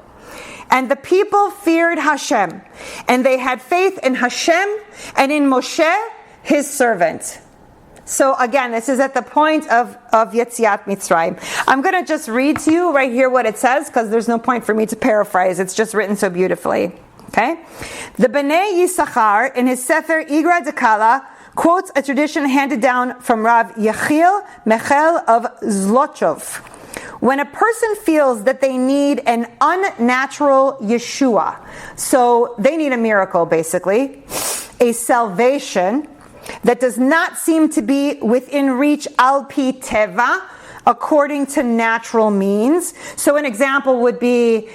And the people feared Hashem, and they had faith in Hashem and in Moshe, his servant. So again, this is at the point of Yetziat Mitzrayim. I'm going to just read to you right here what it says, because there's no point for me to paraphrase. It's just written so beautifully. Okay? The Bnei Yisachar, in his Sefer Igra Dekala, quotes a tradition handed down from Rav Yechiel Mechel of Zlochov. When a person feels that they need an unnatural Yeshua, so they need a miracle basically, a salvation that does not seem to be within reach al pi teva, according to natural means. So an example would be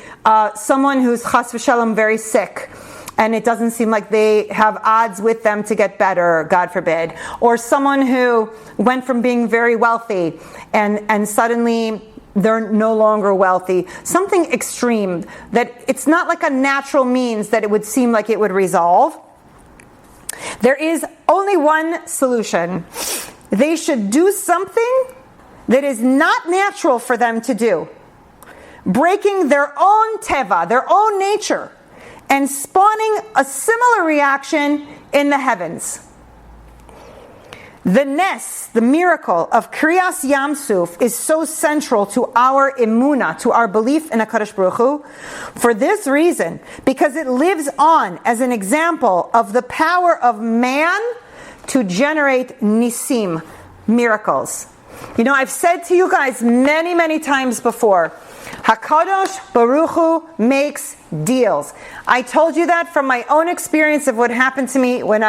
someone who's chas v'shalom very sick, and it doesn't seem like they have odds with them to get better, God forbid. Or someone who went from being very wealthy and suddenly they're no longer wealthy. Something extreme, that it's not like a natural means that it would seem like it would resolve. There is only one solution. They should do something that is not natural for them to do, breaking their own teva, their own nature, and spawning a similar reaction in the heavens. The nes, the miracle of Kriyas Yam Suf, is so central to our emunah, to our belief in HaKadosh Baruch Hu, for this reason, because it lives on as an example of the power of man to generate nisim, miracles. You know, I've said to you guys many, many times before, HaKadosh Baruch Hu makes deals. I told you that from my own experience of what happened to me when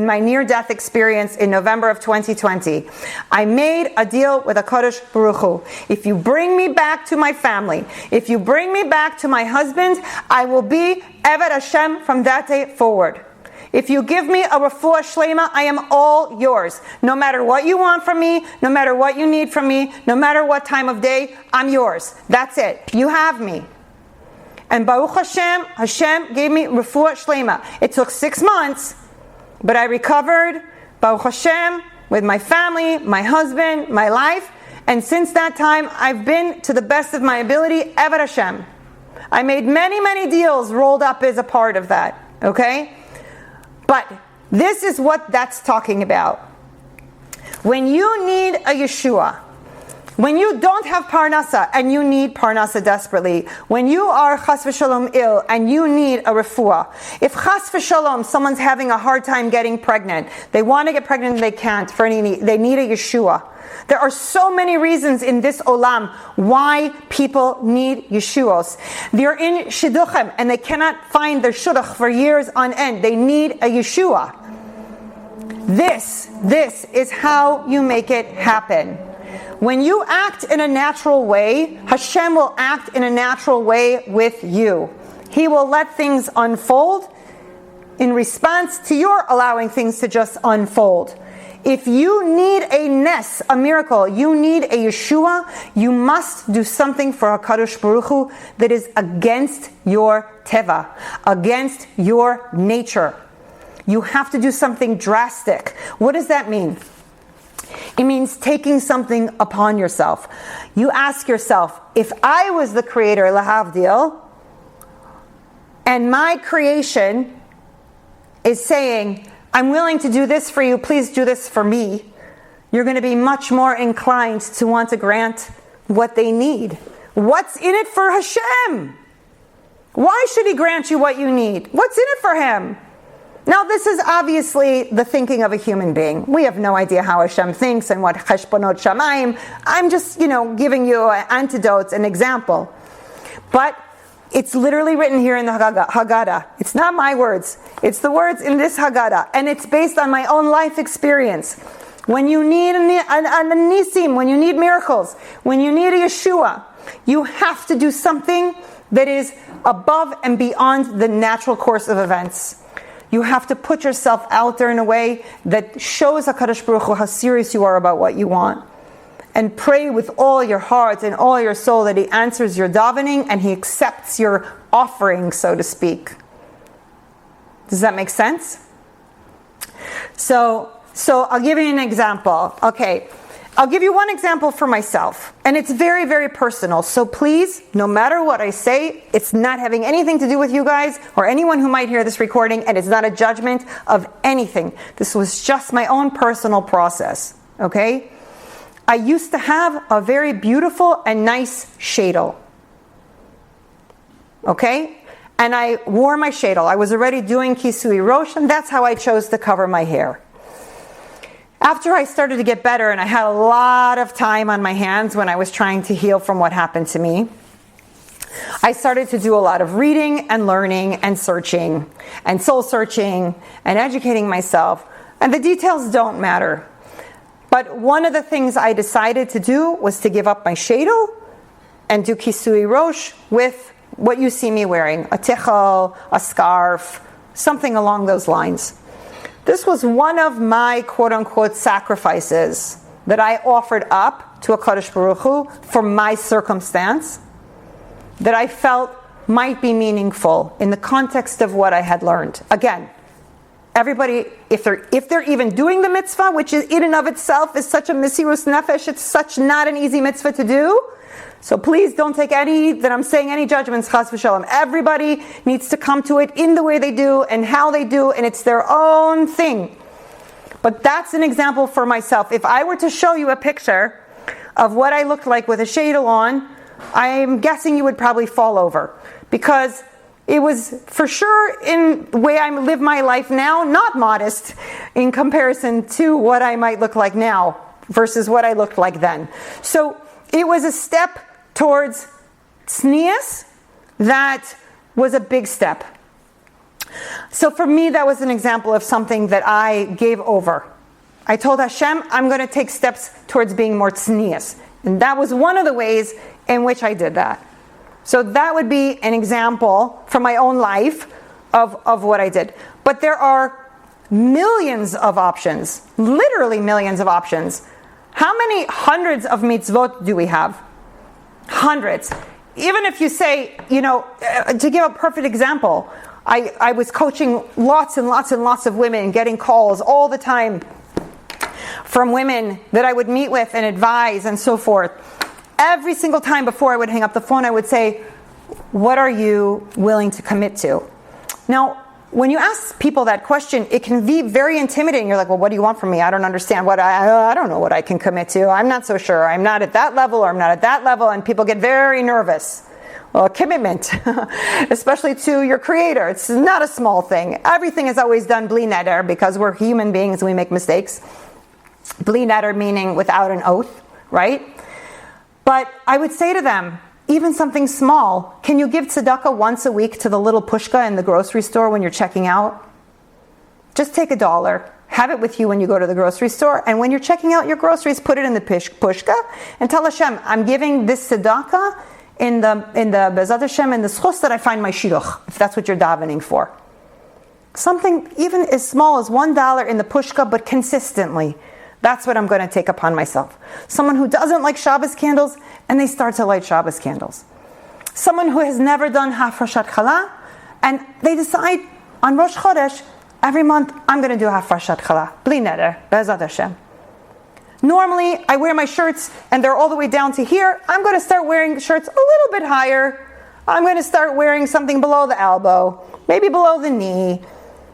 my near-death experience in November of 2020. I made a deal with HaKadosh Baruch Hu. If you bring me back to my family, if you bring me back to my husband, I will be Eved Hashem from that day forward. If you give me a refuah shlema, I am all yours. No matter what you want from me, no matter what you need from me, no matter what time of day, I'm yours. That's it. You have me. And Baruch Hashem, Hashem gave me refuah shlema. It took 6 months, but I recovered, Baruch Hashem, with my family, my husband, my life. And since that time, I've been, to the best of my ability, Eved Hashem. I made many, many deals rolled up as a part of that. Okay? But this is what that's talking about. When you need a Yeshua, when you don't have Parnasa and you need Parnasa desperately, when you are Chas v'Shalom ill and you need a refuah, if Chas v'Shalom someone's having a hard time getting pregnant, they want to get pregnant and they can't, they need a Yeshua. There are so many reasons in this olam why people need Yeshuos. They're in shidduchim and they cannot find their shidduch for years on end. They need a Yeshua. This is how you make it happen. When you act in a natural way, Hashem will act in a natural way with you. He will let things unfold in response to your allowing things to just unfold. If you need a nes, a miracle, you need a Yeshua, you must do something for HaKadosh Baruch Hu that is against your teva, against your nature. You have to do something drastic. What does that mean? It means taking something upon yourself. You ask yourself, if I was the creator, lahavdil, and my creation is saying, I'm willing to do this for you, please do this for me, you're going to be much more inclined to want to grant what they need. What's in it for Hashem? Why should He grant you what you need? What's in it for Him? Now, this is obviously the thinking of a human being. We have no idea how Hashem thinks and what cheshbonot shamayim. I'm just, giving you antidotes, an example. But it's literally written here in the Haggadah. It's not my words. It's the words in this Haggadah. And it's based on my own life experience. When you need a nisim, when you need miracles, when you need a Yeshua, you have to do something that is above and beyond the natural course of events. You have to put yourself out there in a way that shows HaKadosh Baruch Hu how serious you are about what you want. And pray with all your heart and all your soul that He answers your davening and He accepts your offering, so to speak. Does that make sense? So I'll give you an example. Okay, I'll give you one example for myself. And it's very, very personal. So please, no matter what I say, it's not having anything to do with you guys or anyone who might hear this recording, and it's not a judgment of anything. This was just my own personal process. Okay? I used to have a very beautiful and nice shadel. Okay? And I wore my shadel. I was already doing kisui rosh, and that's how I chose to cover my hair. After I started to get better, and I had a lot of time on my hands when I was trying to heal from what happened to me, I started to do a lot of reading and learning and searching and soul searching and educating myself. And the details don't matter. But one of the things I decided to do was to give up my shadel and do kisui rosh with what you see me wearing, a tichel, a scarf, something along those lines. This was one of my quote-unquote sacrifices that I offered up to HaKadosh Baruch Hu for my circumstance that I felt might be meaningful in the context of what I had learned. Again, everybody, if they're even doing the mitzvah, which is in and of itself is such a mesirus nefesh, it's such not an easy mitzvah to do. So please don't take any judgments, chas v'shalom. Everybody needs to come to it in the way they do and how they do, and it's their own thing. But that's an example for myself. If I were to show you a picture of what I looked like with a shadel on, I'm guessing you would probably fall over. Because it was for sure in the way I live my life now, not modest in comparison to what I might look like now versus what I looked like then. So it was a step towards tznius that was a big step. So for me, that was an example of something that I gave over. I told Hashem, I'm going to take steps towards being more tznius. And that was one of the ways in which I did that. So that would be an example from my own life of what I did. But there are millions of options, literally millions of options. How many hundreds of mitzvot do we have? Hundreds. Even if you say, to give a perfect example, I was coaching lots and lots and lots of women, getting calls all the time from women that I would meet with and advise and so forth. Every single time before I would hang up the phone, I would say, what are you willing to commit to? Now, when you ask people that question, it can be very intimidating. You're like, well, what do you want from me? I don't understand I don't know what I can commit to. I'm not so sure. I'm not at that level or I'm not at that level. And people get very nervous. Well, commitment, especially to your creator. It's not a small thing. Everything is always done bli neder because we're human beings and we make mistakes. Bli neder meaning without an oath, right? But I would say to them, even something small, can you give tzedakah once a week to the little pushka in the grocery store when you're checking out? Just take $1. Have it with you when you go to the grocery store. And when you're checking out your groceries, put it in the pushka and tell Hashem, I'm giving this tzedakah in the Bezat Hashem, in the schos that I find my shiurim, if that's what you're davening for. Something even as small as $1 in the pushka, but consistently. That's what I'm going to take upon myself. Someone who doesn't like Shabbos candles, and they start to light Shabbos candles. Someone who has never done Hafrashat Challah, and they decide on Rosh Chodesh, every month, I'm going to do Hafrashat Challah. Bli neder, Bezat Hashem. Normally, I wear my shirts, and they're all the way down to here. I'm going to start wearing shirts a little bit higher. I'm going to start wearing something below the elbow, maybe below the knee.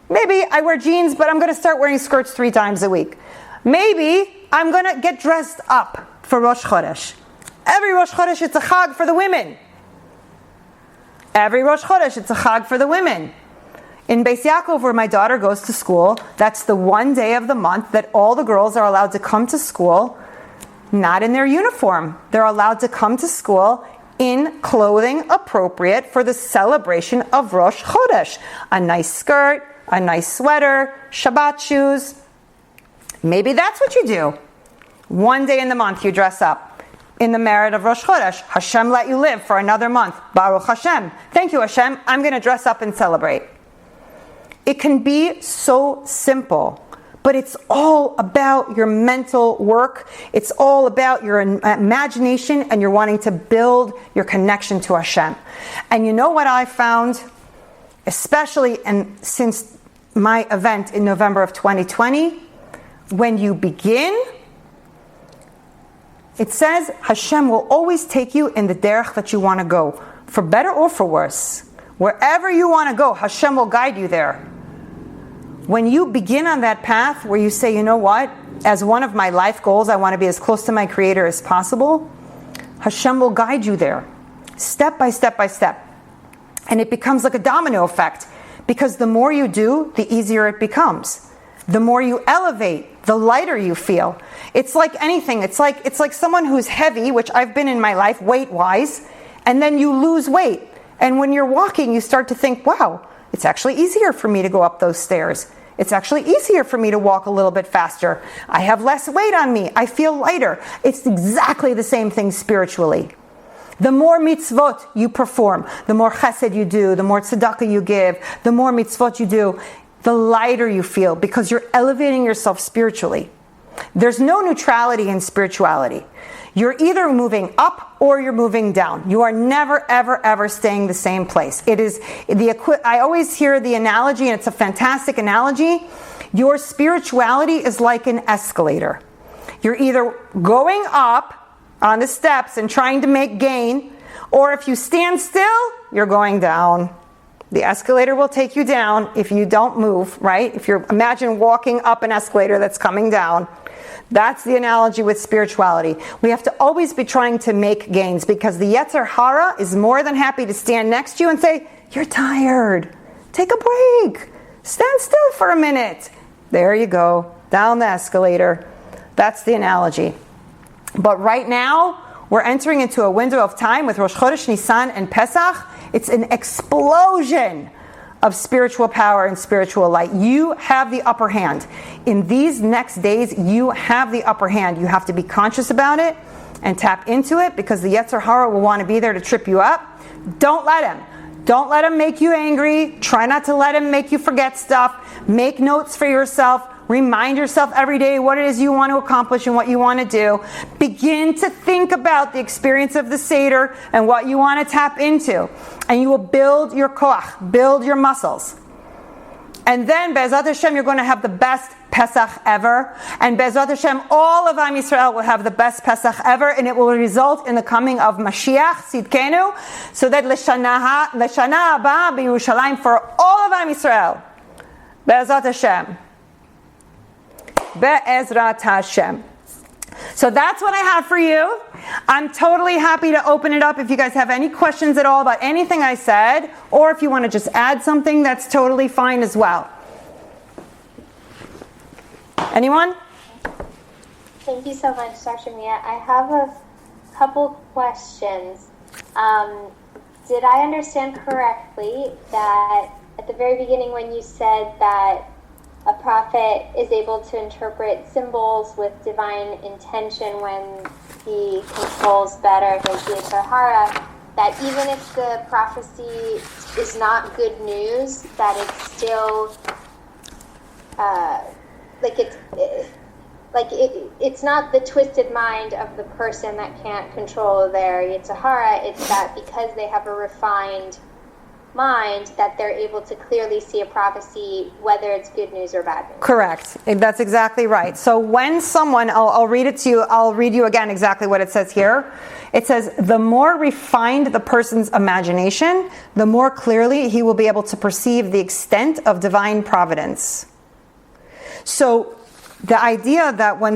Maybe I wear jeans, but I'm going to start wearing skirts 3 times a week. Maybe I'm going to get dressed up for Rosh Chodesh. Every Rosh Chodesh, it's a chag for the women. Every Rosh Chodesh, it's a chag for the women. In Beis Yaakov, where my daughter goes to school, that's the one day of the month that all the girls are allowed to come to school, not in their uniform. They're allowed to come to school in clothing appropriate for the celebration of Rosh Chodesh. A nice skirt, a nice sweater, Shabbat shoes. Maybe that's what you do. One day in the month you dress up in the merit of Rosh Chodesh. Hashem let you live for another month. Baruch Hashem. Thank you, Hashem. I'm going to dress up and celebrate. It can be so simple, but it's all about your mental work. It's all about your imagination and you're wanting to build your connection to Hashem. And you know what I found, especially since my event in November of 2020, when you begin, it says Hashem will always take you in the derech that you want to go, for better or for worse. Wherever you want to go, Hashem will guide you there. When you begin on that path where you say, you know what, as one of my life goals, I want to be as close to my Creator as possible, Hashem will guide you there, step by step by step. And it becomes like a domino effect, because the more you do, the easier it becomes. The more you elevate, the lighter you feel. It's like anything. It's like someone who's heavy, which I've been in my life weight-wise, and then you lose weight. And when you're walking, you start to think, wow, it's actually easier for me to go up those stairs. It's actually easier for me to walk a little bit faster. I have less weight on me. I feel lighter. It's exactly the same thing spiritually. The more mitzvot you perform, the more chesed you do, the more tzedakah you give, the more mitzvot you do, the lighter you feel, because you're elevating yourself spiritually. There's no neutrality in spirituality. You're either moving up or you're moving down. You are never, ever, ever staying the same place. It is I always hear the analogy, and it's a fantastic analogy. Your spirituality is like an escalator. You're either going up on the steps and trying to make gain, or if you stand still, you're going down. The escalator will take you down if you don't move, right? If you're, imagine walking up an escalator that's coming down. That's the analogy with spirituality. We have to always be trying to make gains, because the Yetzer Hara is more than happy to stand next to you and say, you're tired. Take a break. Stand still for a minute. There you go. Down the escalator. That's the analogy. But right now, we're entering into a window of time with Rosh Chodesh Nisan and Pesach. It's an explosion of spiritual power and spiritual light. You have the upper hand. In these next days, you have the upper hand. You have to be conscious about it and tap into it, because the Yetzer Hara will want to be there to trip you up. Don't let him. Don't let him make you angry. Try not to let him make you forget stuff. Make notes for yourself. Remind yourself every day what it is you want to accomplish and what you want to do. Begin to think about the experience of the Seder and what you want to tap into. And you will build your koach, build your muscles. And then, Be'ezrat Hashem, you're going to have the best Pesach ever. And Be'ezrat Hashem, all of Am Yisrael will have the best Pesach ever. And it will result in the coming of Mashiach, Sidkenu, so that L'shana Haba B'Yerushalayim for all of Am Yisrael. Be'ezrat Hashem. Be'ezrat Hashem. So that's what I have for you. I'm totally happy to open it up if you guys have any questions at all about anything I said, or if you want to just add something, that's totally fine as well. Anyone? Thank you so much, Dr. Mia. I have a couple questions. Did I understand correctly that at the very beginning when you said that a prophet is able to interpret symbols with divine intention when he controls better his Yetzer Hara, that even if the prophecy is not good news, that it's still it's not the twisted mind of the person that can't control their Yetzer Hara. It's that because they have a refined mind, that they're able to clearly see a prophecy, whether it's good news or bad news. Correct. That's exactly right. So when someone, I'll read it to you, I'll read you again exactly what it says here. It says, the more refined the person's imagination, the more clearly he will be able to perceive the extent of divine providence. So the idea that when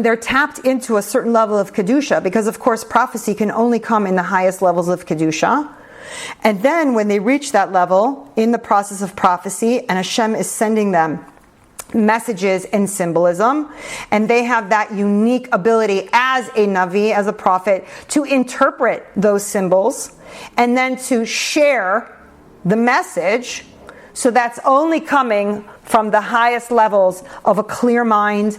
they're tapped into a certain level of Kedusha, because of course prophecy can only come in the highest levels of Kedusha, and then when they reach that level in the process of prophecy, and Hashem is sending them messages and symbolism, and they have that unique ability as a Navi, as a prophet, to interpret those symbols, and then to share the message. So that's only coming from the highest levels of a clear mind,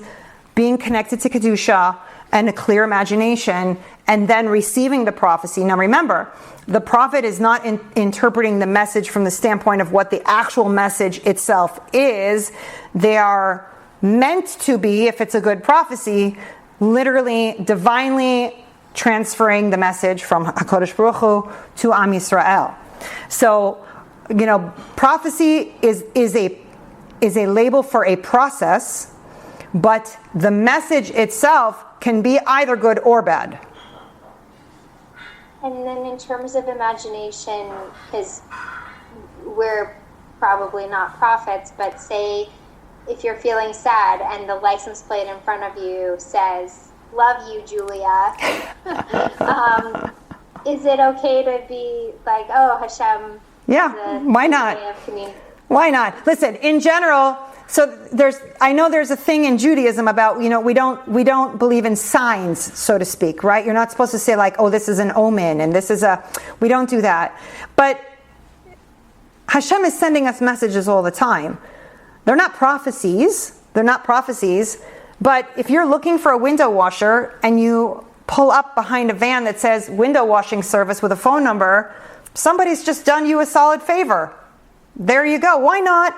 being connected to Kedusha, and a clear imagination, and then receiving the prophecy. Now remember, the prophet is not interpreting the message from the standpoint of what the actual message itself is. They are meant to be, if it's a good prophecy, literally, divinely transferring the message from HaKadosh Baruch Hu to Am Yisrael. So, prophecy is a label for a process, but the message itself can be either good or bad. And then in terms of imagination, because we're probably not prophets, but say if you're feeling sad and the license plate in front of you says, "Love you, Julia," is it okay to be like, "Oh, Hashem"? Yeah, why not? Why not? Listen, in general, so I know there's a thing in Judaism about, we don't believe in signs, so to speak, right? You're not supposed to say like, oh, this is an omen and we don't do that. But Hashem is sending us messages all the time. They're not prophecies, but if you're looking for a window washer and you pull up behind a van that says window washing service with a phone number, somebody's just done you a solid favor. There you go. Why not?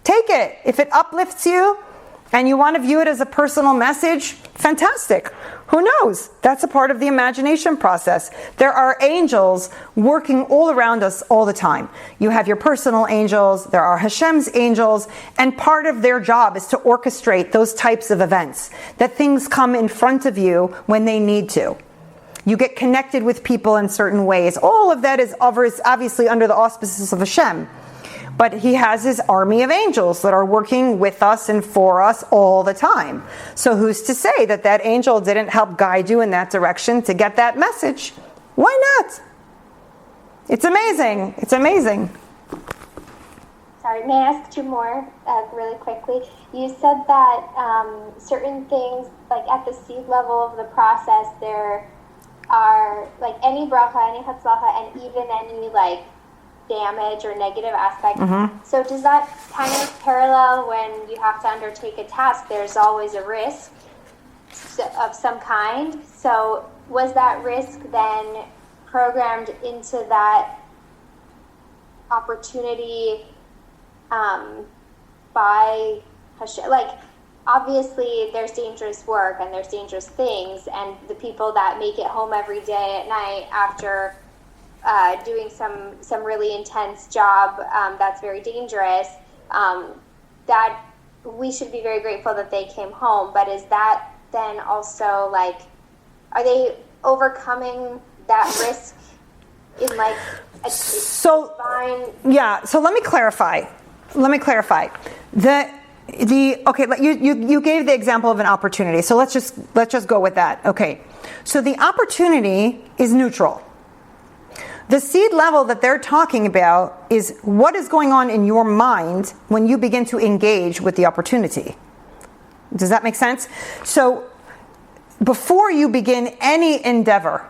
Take it. If it uplifts you, and you want to view it as a personal message, fantastic. Who knows? That's a part of the imagination process. There are angels working all around us all the time. You have your personal angels, there are Hashem's angels, and part of their job is to orchestrate those types of events, that things come in front of you when they need to. You get connected with people in certain ways. All of that is obviously under the auspices of Hashem. But he has his army of angels that are working with us and for us all the time. So who's to say that that angel didn't help guide you in that direction to get that message? Why not? It's amazing. It's amazing. Sorry, may I ask two more really quickly? You said that certain things, like at the seed level of the process, there are like any bracha, any hatzlacha, and even any like damage or negative aspect. So does that kind of parallel when you have to undertake a task? There's always a risk of some kind. So was that risk then programmed into that opportunity by Hashem? Like, obviously there's dangerous work and there's dangerous things, and the people that make it home every day at night after doing some really intense job that's very dangerous, that we should be very grateful that they came home. But is that then also like, are they overcoming that risk in like a divine? Yeah, so let me clarify. Okay, you gave the example of an opportunity, so let's just go with that. Okay, so the opportunity is neutral. The seed level that they're talking about is what is going on in your mind when you begin to engage with the opportunity. Does that make sense? So before you begin any endeavor,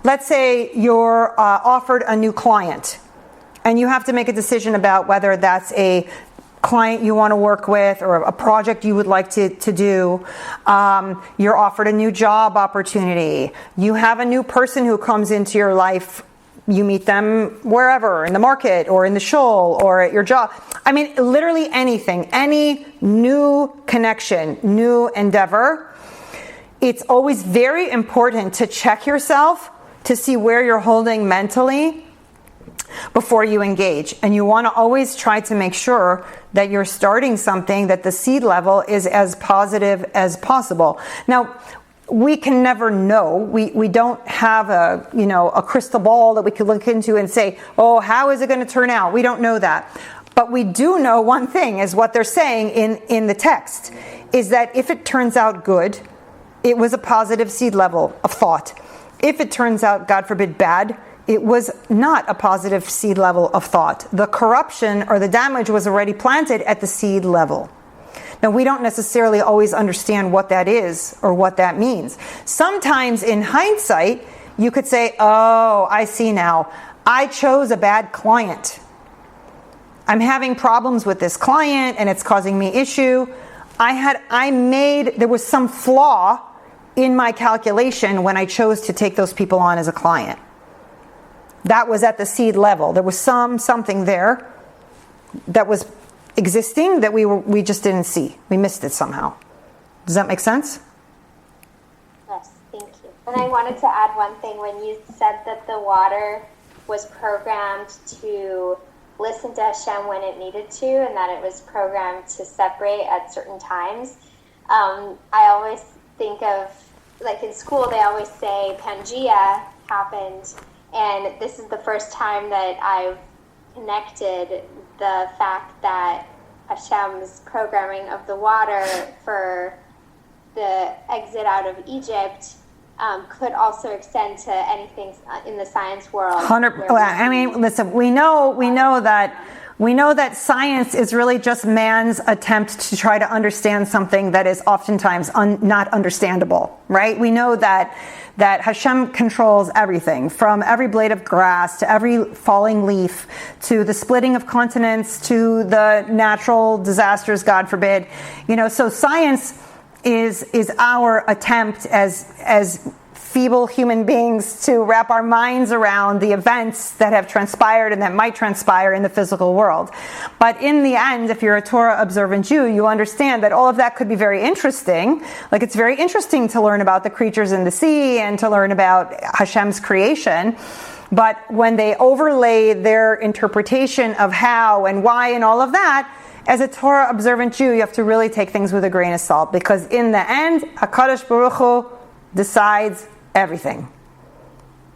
let's say you're offered a new client and you have to make a decision about whether that's a client you want to work with or a project you would like to do. You're offered a new job opportunity. You have a new person who comes into your life. You meet them wherever, in the market or in the shul or at your job. I mean, literally anything, any new connection, new endeavor. It's always very important to check yourself to see where you're holding mentally before you engage. And you want to always try to make sure that you're starting something that the seed level is as positive as possible. Now, we can never know. We don't have a crystal ball that we could look into and say, oh, how is it going to turn out? We don't know that. But we do know one thing is what they're saying in the text is that if it turns out good, it was a positive seed level of thought. If it turns out, God forbid, bad, it was not a positive seed level of thought. The corruption or the damage was already planted at the seed level. Now, we don't necessarily always understand what that is or what that means. Sometimes in hindsight, you could say, oh, I see now. I chose a bad client. I'm having problems with this client and it's causing me issue. There was some flaw in my calculation when I chose to take those people on as a client. That was at the seed level. There was something there that was existing that we just didn't see. We missed it somehow. Does that make sense? Yes, thank you. And I wanted to add one thing. When you said that the water was programmed to listen to Hashem when it needed to, and that it was programmed to separate at certain times, I always think of, like in school, they always say Pangea happened, and this is the first time that I've connected the fact that Hashem's programming of the water for the exit out of Egypt could also extend to anything in the science world. Listen, we know that science is really just man's attempt to try to understand something that is oftentimes not understandable, right? We know that Hashem controls everything, from every blade of grass to every falling leaf to the splitting of continents to the natural disasters, God forbid. So science is our attempt as feeble human beings to wrap our minds around the events that have transpired and that might transpire in the physical world. But in the end, if you're a Torah observant Jew, you understand that all of that could be very interesting. Like, it's very interesting to learn about the creatures in the sea and to learn about Hashem's creation. But when they overlay their interpretation of how and why and all of that, as a Torah observant Jew, you have to really take things with a grain of salt, because in the end, HaKadosh Baruch Hu decides everything.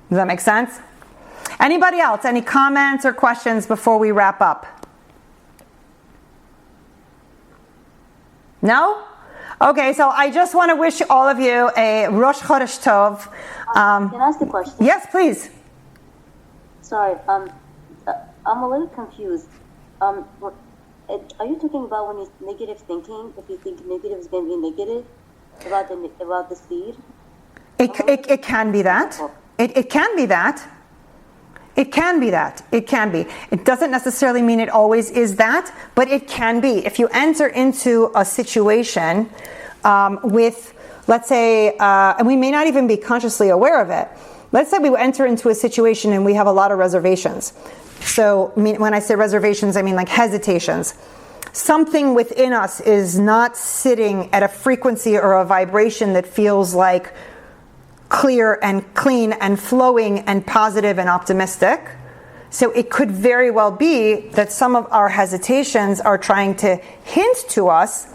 Does that make sense? Anybody else? Any comments or questions before we wrap up? No? Okay, so I just want to wish all of you a Rosh Chodesh Tov. Can I ask a question? Yes, please. Sorry, I'm a little confused. Are you talking about when it's negative thinking? If you think negative is going to be negative about the seed? It can be that. It can be that. It can be that. It can be. It doesn't necessarily mean it always is that, but it can be. If you enter into a situation with, let's say, and we may not even be consciously aware of it. Let's say we enter into a situation and we have a lot of reservations. So when I say reservations, I mean like hesitations. Something within us is not sitting at a frequency or a vibration that feels like clear and clean and flowing and positive and optimistic. So it could very well be that some of our hesitations are trying to hint to us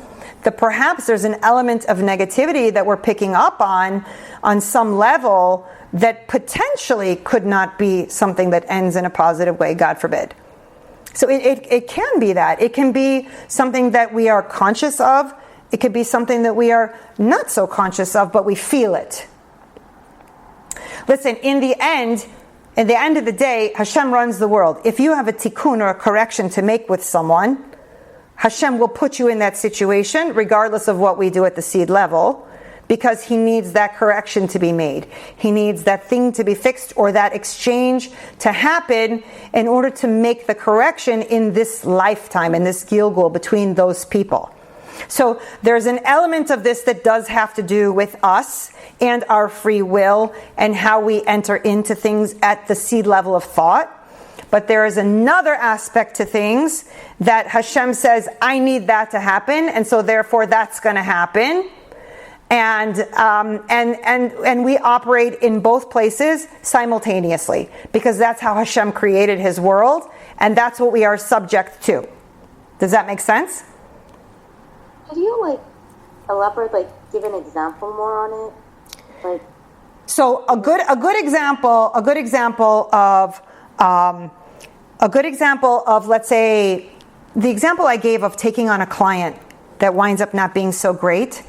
that perhaps there's an element of negativity that we're picking up on some level that potentially could not be something that ends in a positive way, God forbid. So it can be that. It can be something that we are conscious of. It could be something that we are not so conscious of, but we feel it. Listen, in the end of the day, Hashem runs the world. If you have a tikkun or a correction to make with someone, Hashem will put you in that situation, regardless of what we do at the seed level, because He needs that correction to be made. He needs that thing to be fixed or that exchange to happen in order to make the correction in this lifetime, in this Gilgul between those people. So there's an element of this that does have to do with us and our free will and how we enter into things at the seed level of thought. But there is another aspect to things that Hashem says, I need that to happen, and so therefore that's going to happen. And we operate in both places simultaneously, because that's how Hashem created His world, and that's what we are subject to. Does that make sense? Could you elaborate, give an example more on it? So a good example of, let's say, the example I gave of taking on a client that winds up not being so great.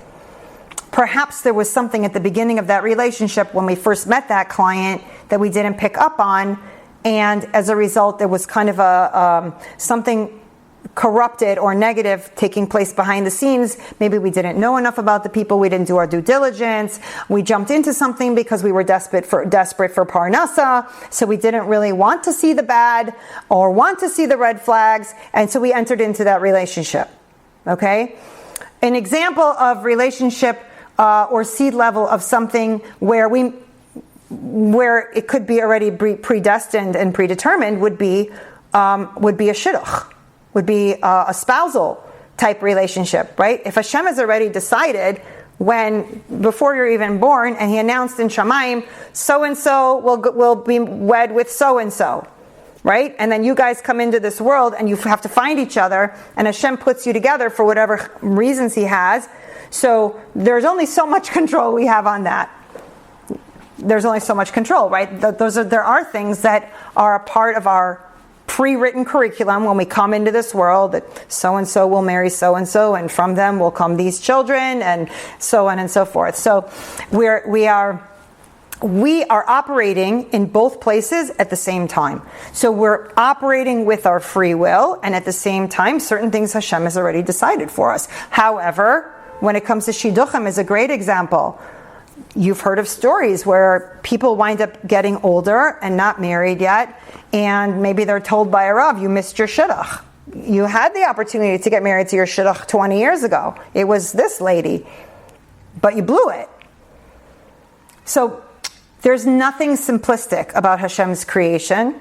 Perhaps there was something at the beginning of that relationship when we first met that client that we didn't pick up on, and as a result there was kind of something corrupted or negative taking place behind the scenes. Maybe we didn't know enough about the people, we didn't do our due diligence, we jumped into something because we were desperate for parnasa, so we didn't really want to see the bad or want to see the red flags, and so we entered into that relationship. Okay? An example of relationship or seed level of something where it could be already predestined and predetermined would be a shidduch, would be a spousal type relationship, right? If Hashem has already decided before you're even born, and He announced in Shamayim, so-and-so will be wed with so-and-so, right? And then you guys come into this world and you have to find each other, and Hashem puts you together for whatever reasons He has. So there's only so much control we have on that. There's only so much control, right? There are things that are a part of our pre-written curriculum when we come into this world, that so-and-so will marry so-and-so, and from them will come these children, and so on and so forth. So we are operating in both places at the same time. So we're operating with our free will, and at the same time, certain things Hashem has already decided for us. However, when it comes to shidduchim, is a great example. You've heard of stories where people wind up getting older and not married yet, and maybe they're told by a Rav, you missed your shidduch. You had the opportunity to get married to your shidduch 20 years ago. It was this lady, but you blew it. So there's nothing simplistic about Hashem's creation,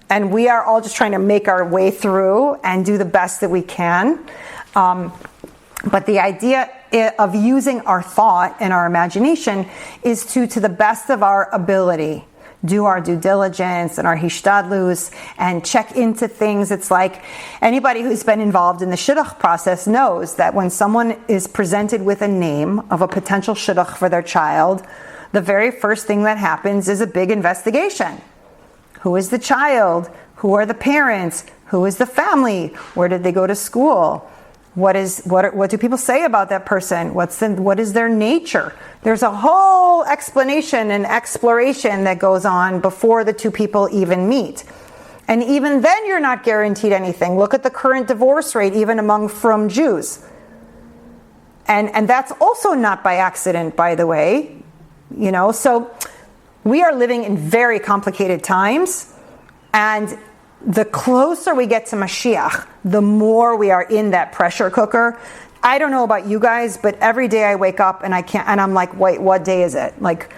and we are all just trying to make our way through and do the best that we can. But the idea of using our thought and our imagination is to the best of our ability, do our due diligence and our hishtadlus and check into things. It's like anybody who's been involved in the shidduch process knows that when someone is presented with a name of a potential shidduch for their child, the very first thing that happens is a big investigation. Who is the child? Who are the parents? Who is the family? Where did they go to school? What do people say about that person? What is their nature? There's a whole explanation and exploration that goes on before the two people even meet. And even then you're not guaranteed anything. Look at the current divorce rate even among frum Jews. And that's also not by accident, by the way. So we are living in very complicated times, and the closer we get to Mashiach, the more we are in that pressure cooker. I don't know about you guys, but every day I wake up and I'm like, wait, what day is it? Like,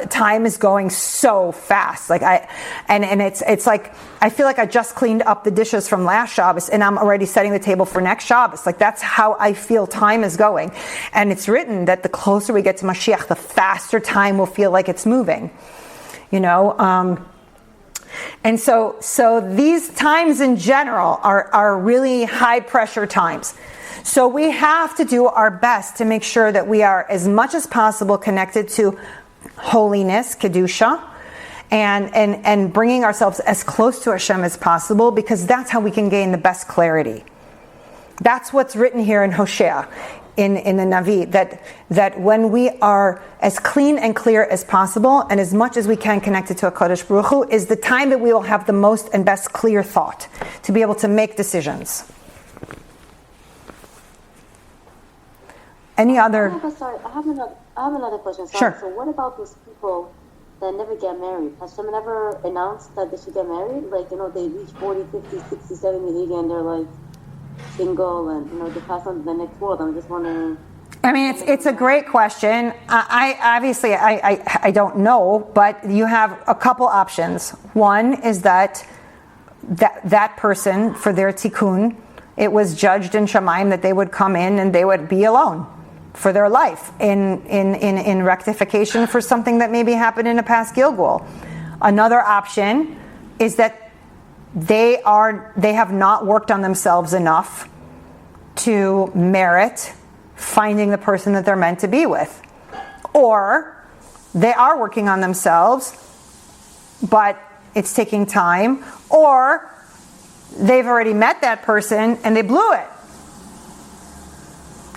time is going so fast. It's like, I feel like I just cleaned up the dishes from last Shabbos and I'm already setting the table for next Shabbos. Like, that's how I feel time is going. And it's written that the closer we get to Mashiach, the faster time will feel like it's moving. And so these times in general are really high pressure times. So we have to do our best to make sure that we are as much as possible connected to holiness, kedusha, and bringing ourselves as close to Hashem as possible, because that's how we can gain the best clarity. That's what's written here in Hosea, in the Navi, that when we are as clean and clear as possible and as much as we can connected to HaKadosh Baruch Hu is the time that we will have the most and best clear thought to be able to make decisions. Any other? I have another question. Sorry. Sure. So what about those people that never get married? Has someone ever announced that they should get married? Like, they reach 40, 50, 60, 70, 80 and they're like single and, they pass on to the next world. I'm just wondering. I mean, it's a great question. I obviously don't know, but you have a couple options. One is that person, for their tikkun, it was judged in Shamayim that they would come in and they would be alone for their life in rectification for something that maybe happened in a past Gilgul. Another option is that they have not worked on themselves enough to merit finding the person that they're meant to be with. Or they are working on themselves, but it's taking time. Or they've already met that person and they blew it.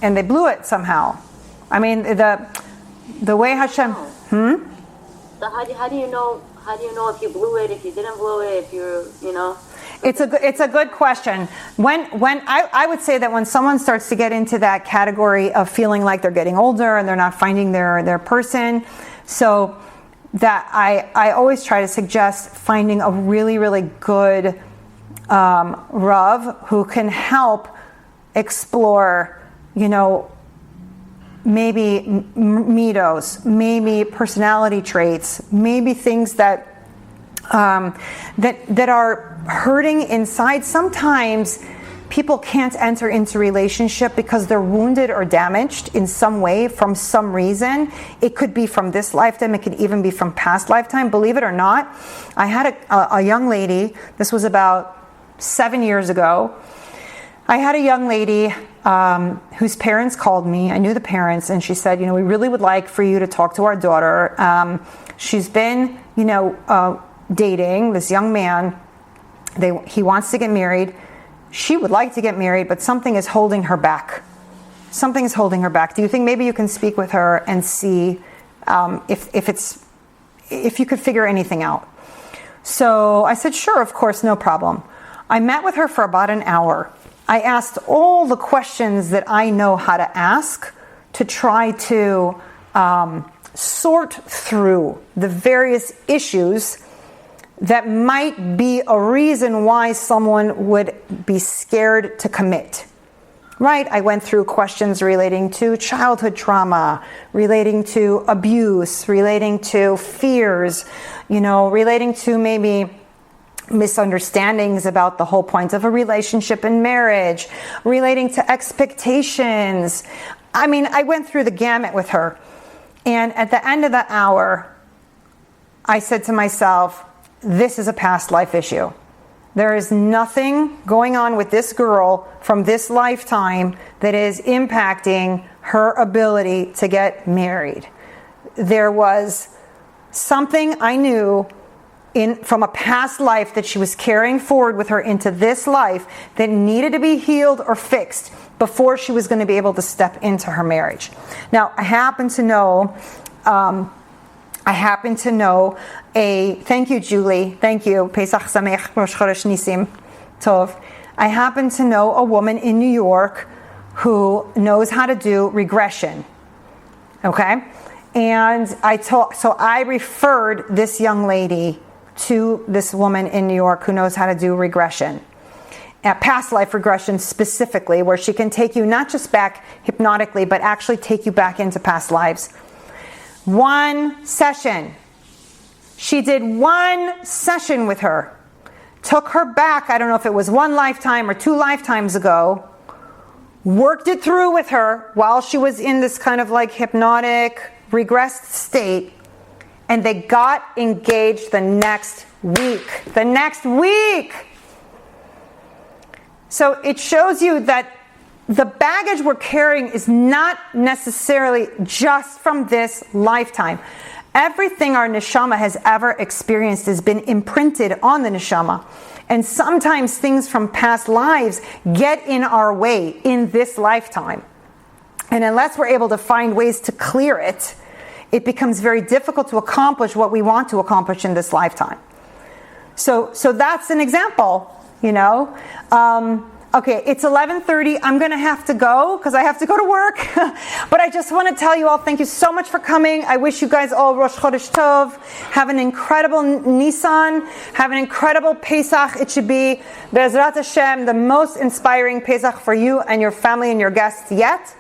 And they blew it somehow. I mean, the way Hashem... So how do you know if you blew it, if you didn't blow it, if you're, It's a good question. When I would say that when someone starts to get into that category of feeling like they're getting older and they're not finding their person, so that I always try to suggest finding a really, really good Rav who can help explore, maybe midos, maybe personality traits, maybe things that are hurting inside. Sometimes people can't enter into relationship because they're wounded or damaged in some way from some reason. It could be from this lifetime. It could even be from past lifetime. Believe it or not, I had a young lady. This was about 7 years ago. I had a young lady whose parents called me. I knew the parents, and she said, we really would like for you to talk to our daughter. She's been, dating this young man. He wants to get married. She would like to get married, but something is holding her back. Something is holding her back. Do you think maybe you can speak with her and see if you could figure anything out? So I said, sure, of course, no problem. I met with her for about an hour. I asked all the questions that I know how to ask to try to sort through the various issues that might be a reason why someone would be scared to commit. right? I went through questions relating to childhood trauma, relating to abuse, relating to fears, relating to maybe misunderstandings about the whole point of a relationship and marriage, relating to expectations. I mean, I went through the gamut with her. And at the end of the hour, I said to myself, this is a past life issue. There is nothing going on with this girl from this lifetime that is impacting her ability to get married. There was something I knew from a past life that she was carrying forward with her into this life that needed to be healed or fixed before she was going to be able to step into her marriage. Now, I happen to know thank you, Julie. Thank you. Pesach Sameach, Rosh Chodesh Nisim Tov. I happen to know a woman in New York who knows how to do regression. Okay? And I referred this young lady to this woman in New York who knows how to do regression. Past life regression specifically, where she can take you not just back hypnotically, but actually take you back into past lives. One session. She did one session with her. Took her back, I don't know if it was one lifetime or 2 lifetimes ago. Worked it through with her while she was in this kind of like hypnotic, regressed state. And they got engaged the next week. The next week! So it shows you that the baggage we're carrying is not necessarily just from this lifetime. Everything our neshama has ever experienced has been imprinted on the neshama. And sometimes things from past lives get in our way in this lifetime. And unless we're able to find ways to clear it, it becomes very difficult to accomplish what we want to accomplish in this lifetime. So that's an example, Okay, it's 11:30. I'm going to have to go because I have to go to work. But I just want to tell you all, thank you so much for coming. I wish you guys all Rosh Chodesh Tov. Have an incredible Nisan. Have an incredible Pesach. It should be, Be'ezrat Hashem, the most inspiring Pesach for you and your family and your guests yet.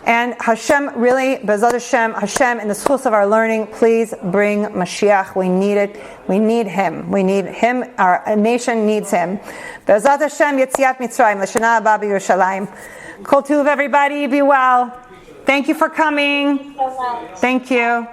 And Hashem, really, Be'ezrat Hashem, in the schools of our learning, please bring Mashiach. We need it. We need Him. We need Him. Our nation needs Him. Be'ezrat Hashem, Yetziat Mitzrayim, L'shana Haba B'Yerushalayim. Kol Tuv, everybody. Be well. Thank you for coming. Thank you so much. Thank you.